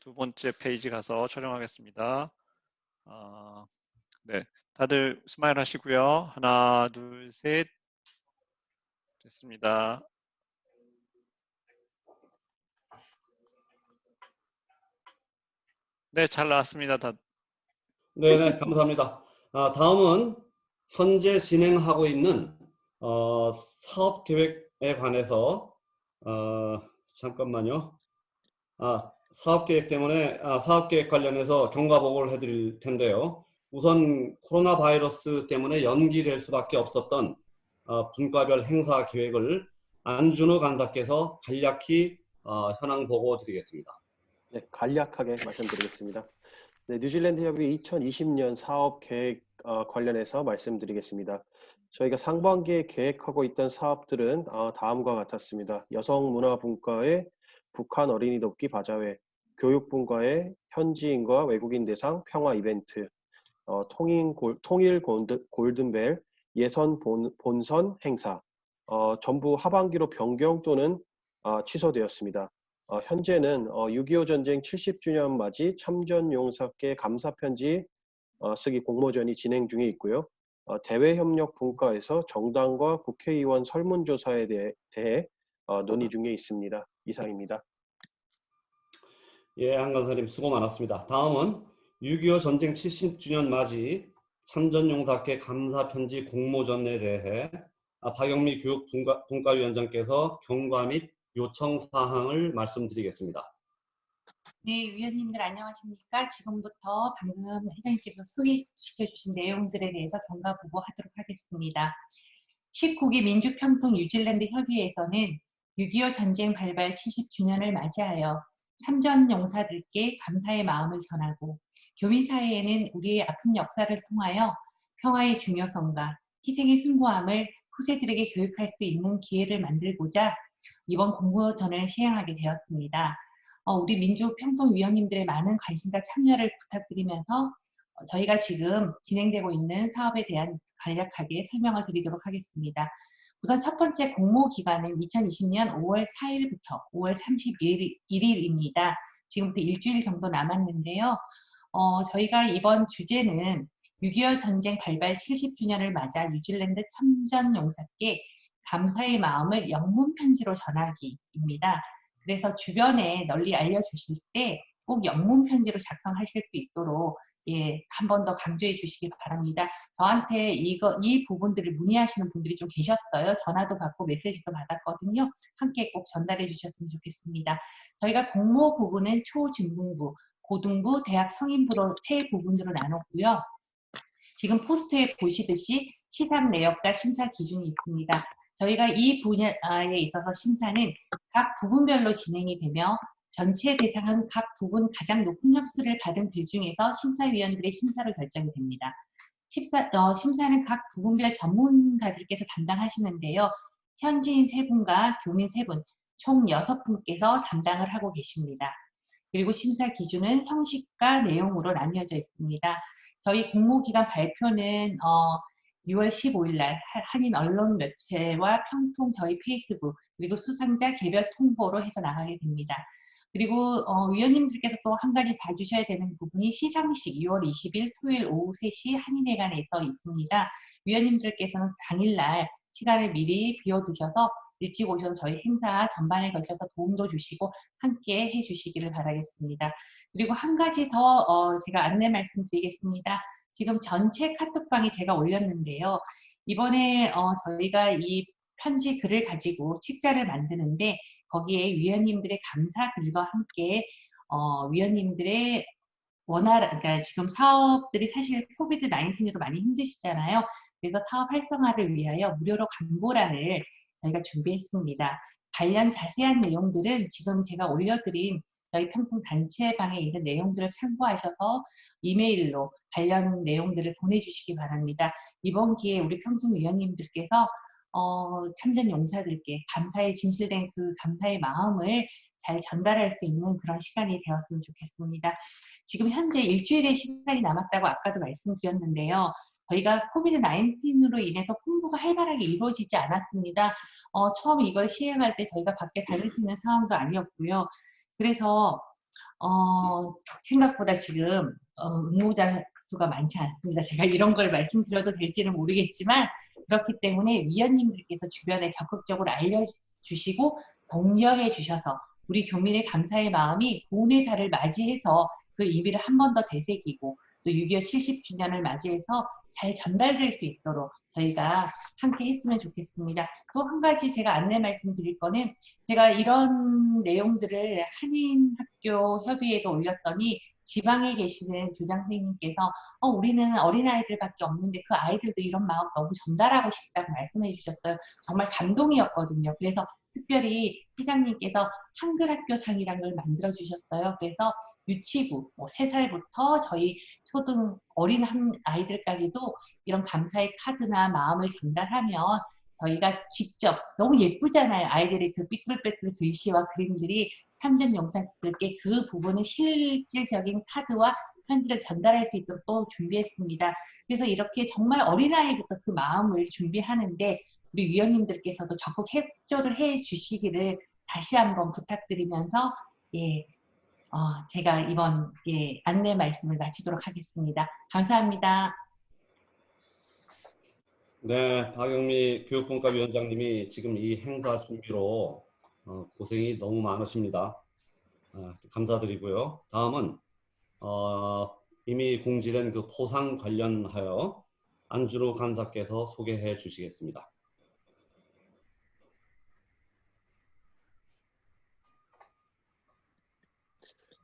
두 번째 페이지 가서 촬영하겠습니다. 네, 다들 스마일 하시고요. 하나, 둘, 셋. 됐습니다. 네, 잘 나왔습니다. 다. 네네, 감사합니다. 다음은 현재 진행하고 있는 사업 계획에 관해서 잠깐만요. 사업 계획 때문에 사업 계획 관련해서 경과 보고를 해드릴 텐데요. 우선 코로나 바이러스 때문에 연기될 수밖에 없었던 분과별 행사 계획을 안준호 간사께서 간략히 현황 보고 드리겠습니다. 네, 간략하게 말씀드리겠습니다. 네, 뉴질랜드 협의 2020년 사업 계획 관련해서 말씀드리겠습니다. 저희가 상반기에 계획하고 있던 사업들은 다음과 같았습니다. 여성문화분과의 북한 어린이 돕기 바자회, 교육분과의 현지인과 외국인 대상 평화 이벤트, 통일 골든벨 예선 본선 행사, 전부 하반기로 변경 또는 취소되었습니다. 현재는 6.25 전쟁 70주년 맞이 참전용사께 감사편지 쓰기 공모전이 진행 중에 있고요. 대외협력 분과에서 정당과 국회의원 설문조사에 대해 논의 중에 있습니다. 이상입니다. 예, 한 강사님 수고 많았습니다. 다음은 6.25 전쟁 70주년 맞이 참전용사께 감사편지 공모전에 대해 박영미 교육분과위원장께서 경과 및 요청 사항을 말씀드리겠습니다. 네, 위원님들 안녕하십니까? 지금부터 방금 회장님께서 소개시켜 주신 내용들에 대해서 경과 보고하도록 하겠습니다. 19기 민주평통 뉴질랜드 협의회에서는 6.25 전쟁 발발 70주년을 맞이하여 참전용사들께 감사의 마음을 전하고 교민사회에는 우리의 아픈 역사를 통하여 평화의 중요성과 희생의 숭고함을 후세들에게 교육할 수 있는 기회를 만들고자 이번 공모전을 시행하게 되었습니다. 우리 민주평통위원님들의 많은 관심과 참여를 부탁드리면서 저희가 지금 진행되고 있는 사업에 대한 간략하게 설명을 드리도록 하겠습니다. 우선 첫 번째 공모 기간은 2020년 5월 4일부터 5월 31일입니다. 지금부터 일주일 정도 남았는데요. 저희가 이번 주제는 6.25 전쟁 발발 70주년을 맞아 뉴질랜드 참전용사께 감사의 마음을 영문 편지로 전하기입니다. 그래서 주변에 널리 알려주실 때 꼭 영문 편지로 작성하실 수 있도록 한 번 더 강조해 주시기 바랍니다. 저한테 이 부분들을 문의하시는 분들이 좀 계셨어요. 전화도 받고 메시지도 받았거든요. 함께 꼭 전달해 주셨으면 좋겠습니다. 저희가 공모 부분은 초중등부, 고등부, 대학 성인부로 세 부분으로 나눴고요. 지금 포스트에 보시듯이 시상 내역과 심사 기준이 있습니다. 저희가 이 분야에 있어서 심사는 각 부분별로 진행이 되며 전체 대상은 각 부분 가장 높은 점수를 받은 글 중에서 심사위원들의 심사로 결정이 됩니다. 심사는 각 부분별 전문가들께서 담당하시는데요. 현지인 3분과 교민 3분, 총 6분께서 담당을 하고 계십니다. 그리고 심사 기준은 형식과 내용으로 나뉘어져 있습니다. 저희 공모기간 발표는 6월 15일 날 한인 언론 매체와 평통 저희 페이스북 그리고 수상자 개별 통보로 해서 나가게 됩니다. 그리고 위원님들께서 또 한 가지 봐주셔야 되는 부분이 시상식 2월 20일 토요일 오후 3시 한인회관에서 있습니다. 위원님들께서는 당일날 시간을 미리 비워두셔서 일찍 오셔서 저희 행사 전반에 걸쳐서 도움도 주시고 함께 해주시기를 바라겠습니다. 그리고 한 가지 더 제가 안내 말씀드리겠습니다. 지금 전체 카톡방에 제가 올렸는데요. 이번에 저희가 이 편지 글을 가지고 책자를 만드는데 거기에 위원님들의 감사 글과 함께 위원님들의 그러니까 지금 사업들이 사실 코비드 19으로 많이 힘드시잖아요. 그래서 사업 활성화를 위하여 무료로 광고란을 저희가 준비했습니다. 관련 자세한 내용들은 지금 제가 올려드린 저희 평통 단체방에 있는 내용들을 참고하셔서 이메일로 관련 내용들을 보내주시기 바랍니다. 이번 기회에 우리 평통위원님들께서 참전 용사들께 감사에 진실된 그 감사의 마음을 잘 전달할 수 있는 그런 시간이 되었으면 좋겠습니다. 지금 현재 일주일의 시간이 남았다고 아까도 말씀드렸는데요. 저희가 코비드 19으로 인해서 홍보가 활발하게 이루어지지 않았습니다. 처음 이걸 시행할 때 저희가 밖에 다닐 수 있는 상황도 아니었고요. 그래서 생각보다 지금 응모자 수가 많지 않습니다. 제가 이런 걸 말씀드려도 될지는 모르겠지만 그렇기 때문에 위원님들께서 주변에 적극적으로 알려주시고 독려해 주셔서 우리 교민의 감사의 마음이 고운의 달을 맞이해서 그 의미를 한 번 더 되새기고 또 6.25 70주년을 맞이해서 잘 전달될 수 있도록 저희가 함께 했으면 좋겠습니다. 또 한 가지 제가 안내 말씀드릴 거는 제가 이런 내용들을 한인학교협의회에도 올렸더니 지방에 계시는 교장 선생님께서 우리는 어린아이들밖에 없는데 그 아이들도 이런 마음 너무 전달하고 싶다고 말씀해 주셨어요. 정말 감동이었거든요. 그래서 특별히 회장님께서 한글 학교상이라는 걸 만들어 주셨어요. 그래서 유치부 3살부터 저희 초등 어린 아이들까지도 이런 감사의 카드나 마음을 전달하면 저희가 직접 너무 예쁘잖아요. 아이들의 그 삐뚤빼뚤 글씨와 그림들이 참전 용사들께 그 부분을 실질적인 카드와 편지를 전달할 수 있도록 또 준비했습니다. 그래서 이렇게 정말 어린아이부터 그 마음을 준비하는데 우리 위원님들께서도 적극 협조를 해 주시기를 다시 한번 부탁드리면서 예, 제가 이번 안내 말씀을 마치도록 하겠습니다. 감사합니다. 네, 박영미 교육분과위원장님이 지금 이 행사 준비로 고생이 너무 많으십니다. 감사드리고요. 다음은 이미 공지된 그 포상 관련하여 안준호 간사께서 소개해 주시겠습니다.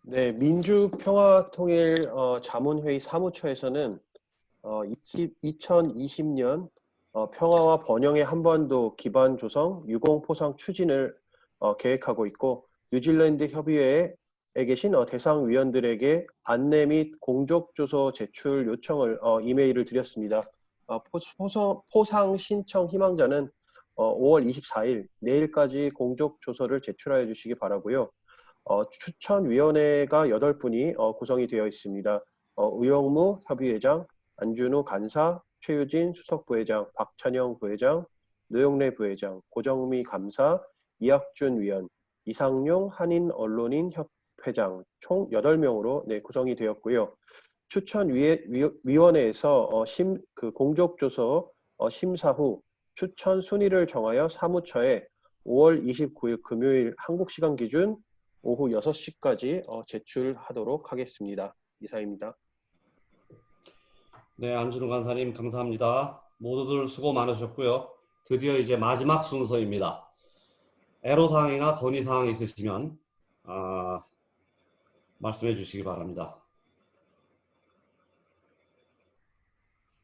네, 민주평화통일 자문회의 사무처에서는 2020년 평화와 번영의 한반도 기반 조성 유공 포상 추진을 계획하고 있고 뉴질랜드 협의회에 계신 대상 위원들에게 안내 및 공적조서 제출 요청을 이메일을 드렸습니다. 포상 신청 희망자는 5월 24일 내일까지 공적조서를 제출하여 주시기 바라고요. 추천위원회가 8분이 구성이 되어 있습니다. 우영무 협의회장, 안준우 간사, 최유진 수석부회장, 박찬영 부회장, 노영래 부회장, 고정미 감사, 이학준 위원, 이상용 한인언론인협회장 총 8명으로 구성이 되었고요. 추천위원회에서 공적조서 심사 후 추천 순위를 정하여 사무처에 5월 29일 금요일 한국시간 기준 오후 6시까지 제출하도록 하겠습니다. 이상입니다. 네, 안준호 간사님 감사합니다. 모두들 수고 많으셨고요. 드디어 이제 마지막 순서입니다. 애로사항이나 건의사항이 있으시면 말씀해 주시기 바랍니다.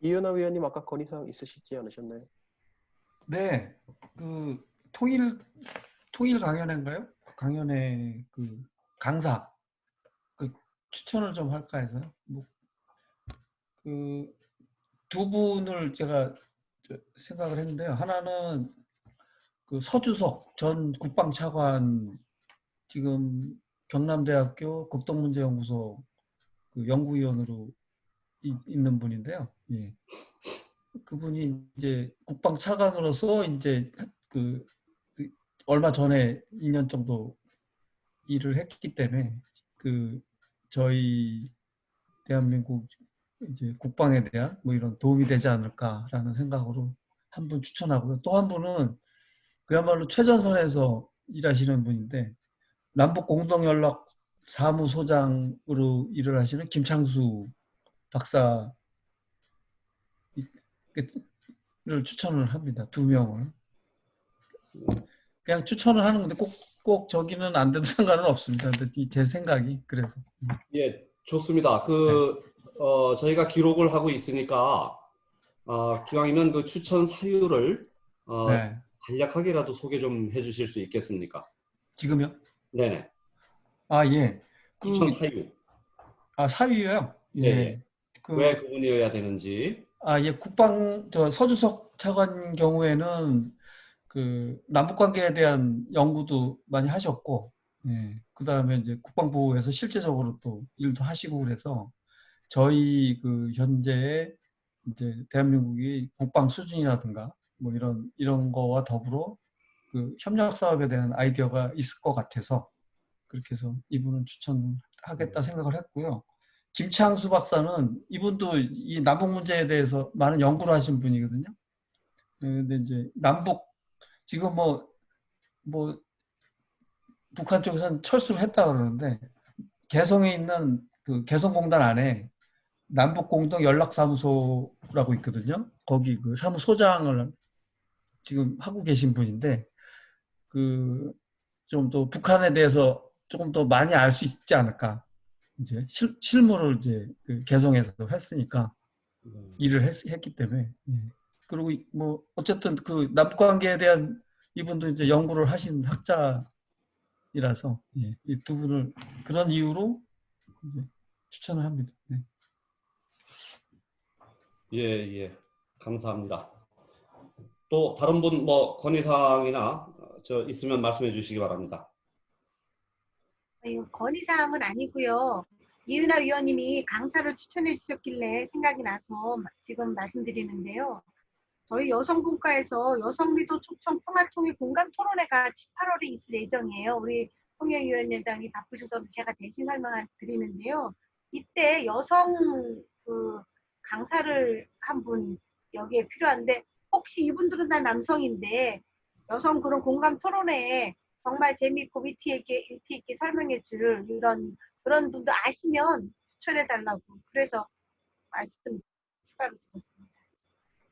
이현아 위원님 아까 건의사항 있으시지 않으셨나요? 네, 그 통일 강연회인가요? 강연회 그 강사 그 추천을 좀 할까 해서요. 그 두 분을 제가 생각을 했는데요. 하나는 그 서주석 전 국방차관 지금 경남대학교 국동문제연구소 그 연구위원으로 있는 분인데요. 예. 그분이 이제 국방차관으로서 이제 그 얼마 전에 2년 정도 일을 했기 때문에 그 저희 대한민국 이제 국방에 대한 뭐 이런 도움이 되지 않을까라는 생각으로 한 분 추천하고요. 또 한 분은 그야말로 최전선에서 일하시는 분인데 남북 공동연락 사무소장으로 일을 하시는 김창수 박사를 추천을 합니다. 2명을. 그냥 추천을 하는 건데 꼭 저기는 안 돼도 상관은 없습니다. 근데 제 생각이 그래서. 예, 좋습니다. 저희가 기록을 하고 있으니까 기왕이면 그 추천 사유를 네. 간략하게라도 소개 좀 해주실 수 있겠습니까? 지금요? 네네. 예. 추천 사유. 사유요? 예. 예. 왜 그분이어야 되는지. 예. 서주석 차관 경우에는 그 남북 관계에 대한 연구도 많이 하셨고, 예. 그 다음에 이제 국방부에서 실제적으로 또 일도 하시고 그래서 저희 그 현재의 이제 대한민국이 국방 수준이라든가 뭐 이런 거와 더불어 그 협력 사업에 대한 아이디어가 있을 것 같아서 그렇게 해서 이분은 추천하겠다 생각을 했고요. 김창수 박사는 이분도 이 남북 문제에 대해서 많은 연구를 하신 분이거든요. 근데 이제 지금 뭐 북한 쪽에서는 철수를 했다 그러는데 개성에 있는 그 개성공단 안에 남북공동연락사무소라고 있거든요. 거기 그 사무소장을 지금 하고 계신 분인데 그 좀 더 북한에 대해서 조금 더 많이 알 수 있지 않을까. 이제 실무를 이제 그 개성에서 했으니까 일을 했기 때문에. 예. 그리고 뭐 어쨌든 그 남북 관계에 대한 이분도 이제 연구를 하신 학자이라서 이 두 분을 그런 이유로 이제 추천을 합니다. 네. 예. 감사합니다. 또 다른 분 뭐 건의사항이나 저 있으면 말씀해 주시기 바랍니다. 건의사항은 아니고요. 이은하 위원님이 강사를 추천해 주셨길래 생각이 나서 지금 말씀드리는데요. 저희 여성분과에서 여성리더 초청 평화통일 공감 토론회가 18월에 있을 예정이에요. 우리 홍영위원장이 바쁘셔서 제가 대신 설명을 드리는데요. 이때 여성 강사를 한 분 여기에 필요한데 혹시 이분들은 다 남성인데 여성 그런 공감 토론회에 정말 재미있고 위트 있게 설명해 줄 그런 분도 아시면 추천해 달라고 그래서 말씀 추가로 드렸습니다.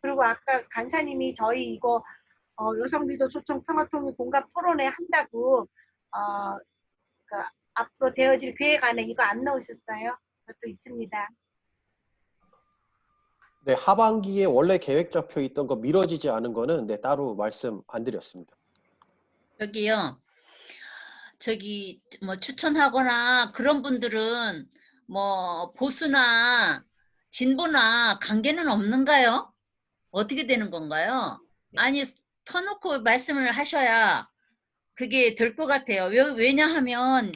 그리고 아까 간사님이 저희 이거 여성 리더 초청 평화통일 공감 토론회 한다고 앞으로 되어질 계획 안에 이거 안 넣으셨어요? 그것도 있습니다. 네, 하반기에 원래 계획 잡혀 있던 거 미뤄지지 않은 거는 네, 따로 말씀 안 드렸습니다. 여기요. 저기 뭐 추천하거나 그런 분들은 뭐 보수나 진보나 관계는 없는가요? 어떻게 되는 건가요? 아니 터놓고 말씀을 하셔야 그게 될 것 같아요. 왜냐하면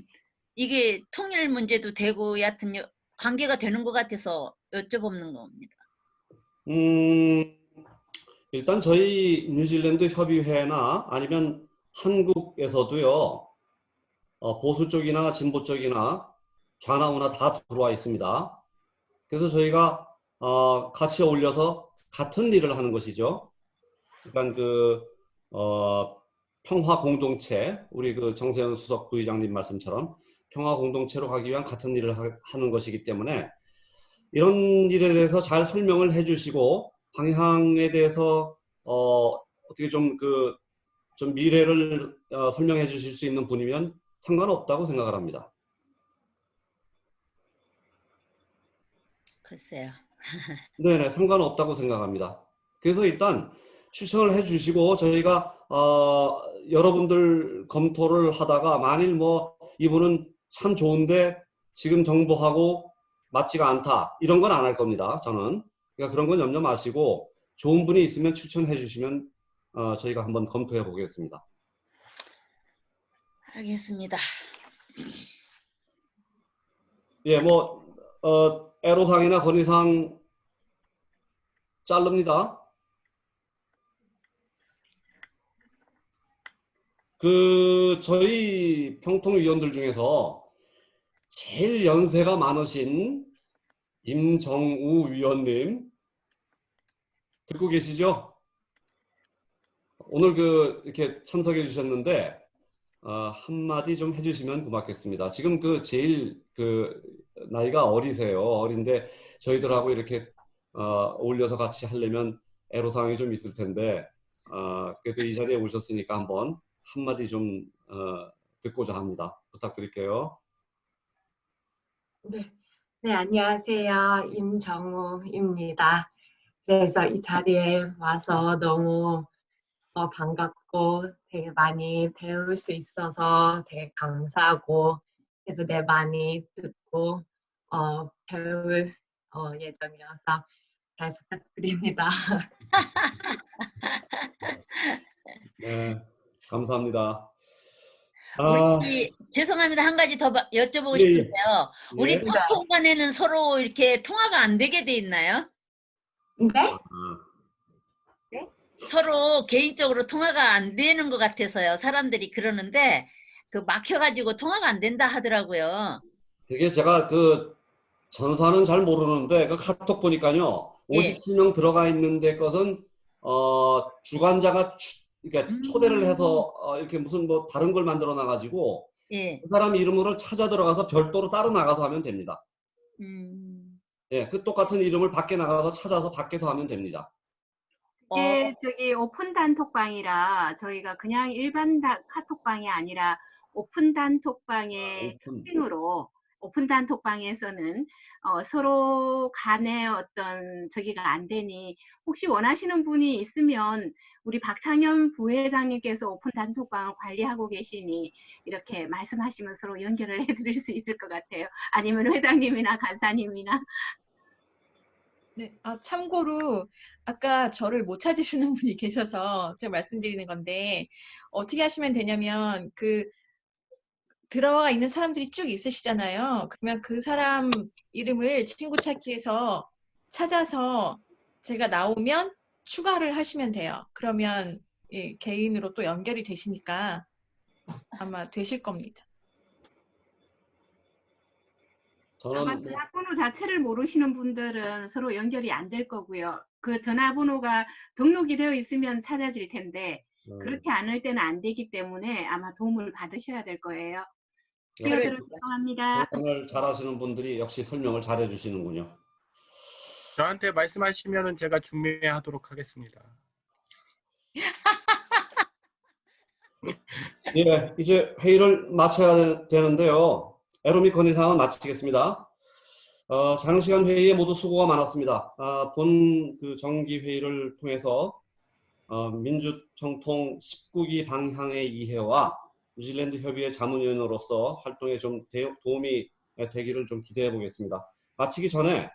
이게 통일 문제도 되고 여하튼 관계가 되는 것 같아서 여쭤보는 겁니다. 일단 저희 뉴질랜드 협의회나 아니면 한국에서도요, 보수 쪽이나 진보 쪽이나 좌나우나 다 들어와 있습니다. 그래서 저희가 같이 어울려서 같은 일을 하는 것이죠. 그러니까 평화 공동체, 우리 정세현 수석 부의장님 말씀처럼 평화 공동체로 가기 위한 같은 일을 하는 것이기 때문에 이런 일에 대해서 잘 설명을 해주시고 방향에 대해서 어떻게 좀 미래를 설명해 주실 수 있는 분이면 상관없다고 생각을 합니다. 글쎄요. 네네, 상관없다고 생각합니다. 그래서 일단 추천을 해주시고 저희가 여러분들 검토를 하다가 만일 뭐 이분은 참 좋은데 지금 정보하고 맞지가 않다 이런 건 안 할 겁니다. 저는 그러니까 그런 건 염려 마시고 좋은 분이 있으면 추천해 주시면 저희가 한번 검토해 보겠습니다. 알겠습니다. 예, 뭐 애로사항이나 건의사항 자릅니다. 저희 평통위원들 중에서 제일 연세가 많으신 임정우 위원님 듣고 계시죠? 오늘 이렇게 참석해 주셨는데 한마디 좀 해주시면 고맙겠습니다. 지금 제일 나이가 어리세요. 어린데 저희들하고 이렇게 어울려서 같이 하려면 애로사항이 좀 있을 텐데 그래도 이 자리에 오셨으니까 한번 한마디 좀 듣고자 합니다. 부탁드릴게요. 네, 안녕하세요. 임정우입니다. 그래서 이 자리에 와서 너무 반갑고 되게 많이 배울 수 있어서 되게 감사하고 그래서 많이 듣고 배울 예정이어서 잘 부탁드립니다. 네, 감사합니다. 우리 죄송합니다. 한 가지 더 여쭤보고 예, 예. 싶은데요. 우리 예. 팝콘 간에는 서로 이렇게 통화가 안 되게 돼 있나요? 네? 서로 개인적으로 통화가 안 되는 것 같아서요. 사람들이 그러는데 막혀가지고 통화가 안 된다 하더라고요. 그게 제가 전사는 잘 모르는데 카톡 보니까요. 예. 57명 들어가 있는데 것은 주관자가 그러니까 초대를 해서 이렇게 무슨 뭐 다른 걸 만들어 놔가지고 예. 그 사람 이름으로 찾아 들어가서 별도로 따로 나가서 하면 됩니다. 예, 똑같은 이름을 밖에 나가서 찾아서 밖에서 하면 됩니다. 이게 저기 오픈 단톡방이라 저희가 그냥 일반 카톡방이 아니라 오픈 단톡방의 특징으로 오픈 단톡방에서는 서로 간의 어떤 저기가 안 되니 혹시 원하시는 분이 있으면 우리 박창현 부회장님께서 오픈 단톡방을 관리하고 계시니 이렇게 말씀하시면 서로 연결을 해드릴 수 있을 것 같아요. 아니면 회장님이나 간사님이나. 네, 참고로 아까 저를 못 찾으시는 분이 계셔서 제가 말씀드리는 건데 어떻게 하시면 되냐면 들어와 있는 사람들이 쭉 있으시잖아요. 그러면 그 사람 이름을 친구 찾기에서 찾아서 제가 나오면 추가를 하시면 돼요. 그러면 예, 개인으로 또 연결이 되시니까 아마 되실 겁니다. 아마 저는 전화번호 자체를 모르시는 분들은 서로 연결이 안 될 거고요. 그 전화번호가 등록이 되어 있으면 찾아질 텐데 그렇지 않을 때는 안 되기 때문에 아마 도움을 받으셔야 될 거예요. 끼어들어서 죄송합니다. 설명을 잘하시는 분들이 역시 설명을 잘 해주시는군요. 저한테 말씀하시면은 제가 중매하도록 하겠습니다. 예, 이제 회의를 마쳐야 되는데요. 에로미 건의사항은 마치겠습니다. 장시간 회의에 모두 수고가 많았습니다. 본 정기 회의를 통해서 민주청통 19기 방향의 이해와 뉴질랜드 협의회 자문위원으로서 활동에 좀 도움이 되기를 좀 기대해 보겠습니다. 마치기 전에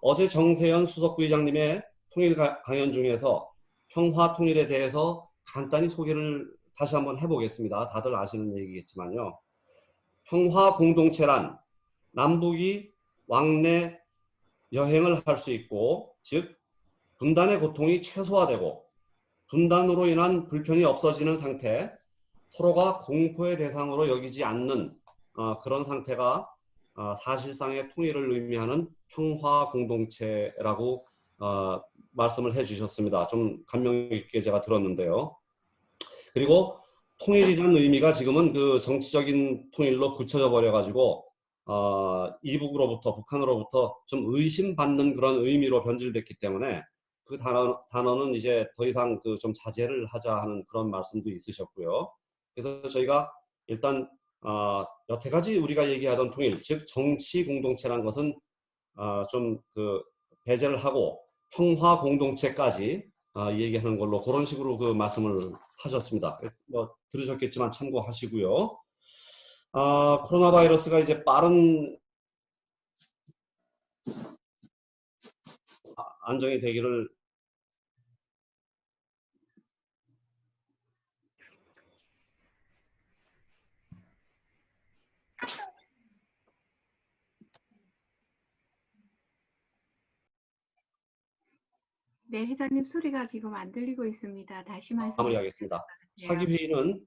어제 정세현 수석부의장님의 통일 강연 중에서 평화 통일에 대해서 간단히 소개를 다시 한번 해보겠습니다. 다들 아시는 얘기겠지만요. 평화 공동체란 남북이 왕래 여행을 할 수 있고, 즉 분단의 고통이 최소화되고 분단으로 인한 불편이 없어지는 상태, 서로가 공포의 대상으로 여기지 않는 그런 상태가 사실상의 통일을 의미하는 평화 공동체라고 말씀을 해주셨습니다. 좀 감명 깊게 제가 들었는데요. 그리고 통일이라는 의미가 지금은 그 정치적인 통일로 굳혀져 버려가지고 이북으로부터 북한으로부터 좀 의심받는 그런 의미로 변질됐기 때문에 그 단어는 이제 더 이상 좀 자제를 하자 하는 그런 말씀도 있으셨고요. 그래서 저희가 일단 여태까지 우리가 얘기하던 통일, 즉 정치 공동체라는 것은 좀 배제를 하고 평화 공동체까지 얘기하는 걸로 그런 식으로 그 말씀을 하셨습니다. 뭐 들으셨겠지만 참고하시고요. 코로나 바이러스가 이제 빠른 안정이 되기를 네, 회장님 소리가 지금 안 들리고 있습니다. 다시 말씀. 마무리하겠습니다. 차기 회의는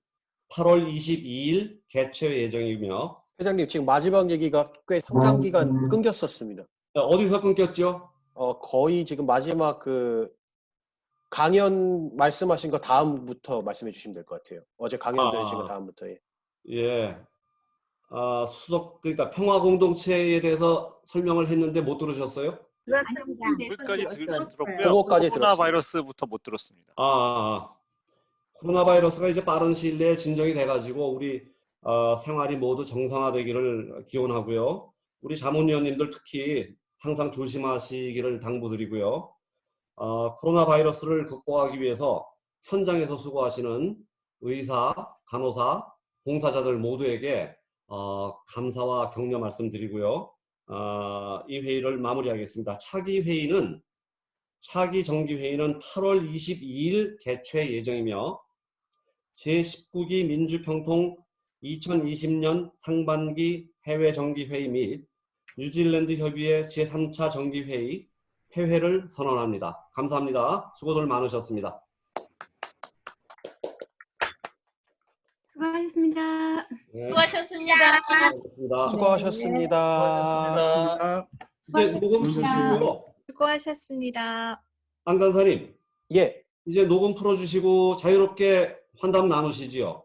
8월 22일 개최 예정이며 회장님 지금 마지막 얘기가 꽤 상당 기간 끊겼었습니다. 어디서 끊겼죠? 거의 지금 마지막 강연 말씀하신 거 다음부터 말씀해 주시면 될 것 같아요. 어제 강연 들으신 거 다음부터. 예. 그러니까 평화 공동체에 대해서 설명을 했는데 못 들으셨어요? 거기까지 들었고요. 그거까지 코로나 바이러스부터 못 들었습니다. 코로나 바이러스가 이제 빠른 시일 내에 진정이 돼가지고 우리 생활이 모두 정상화되기를 기원하고요. 우리 자문위원님들 특히 항상 조심하시기를 당부드리고요. 코로나 바이러스를 극복하기 위해서 현장에서 수고하시는 의사, 간호사, 봉사자들 모두에게 감사와 격려 말씀드리고요. 이 회의를 마무리하겠습니다. 차기 정기회의는 8월 22일 개최 예정이며 제19기 민주평통 2020년 상반기 해외 정기회의 및 뉴질랜드 협의회 제3차 정기회의 폐회를 선언합니다. 감사합니다. 수고들 많으셨습니다. 수고하셨습니다. 네. 수고하셨습니다. 수고하셨습니다. 이제 녹음 풀어주시고요. 수고하셨습니다. 안 간사님. 예. 이제 녹음 풀어주시고 자유롭게 환담 나누시지요.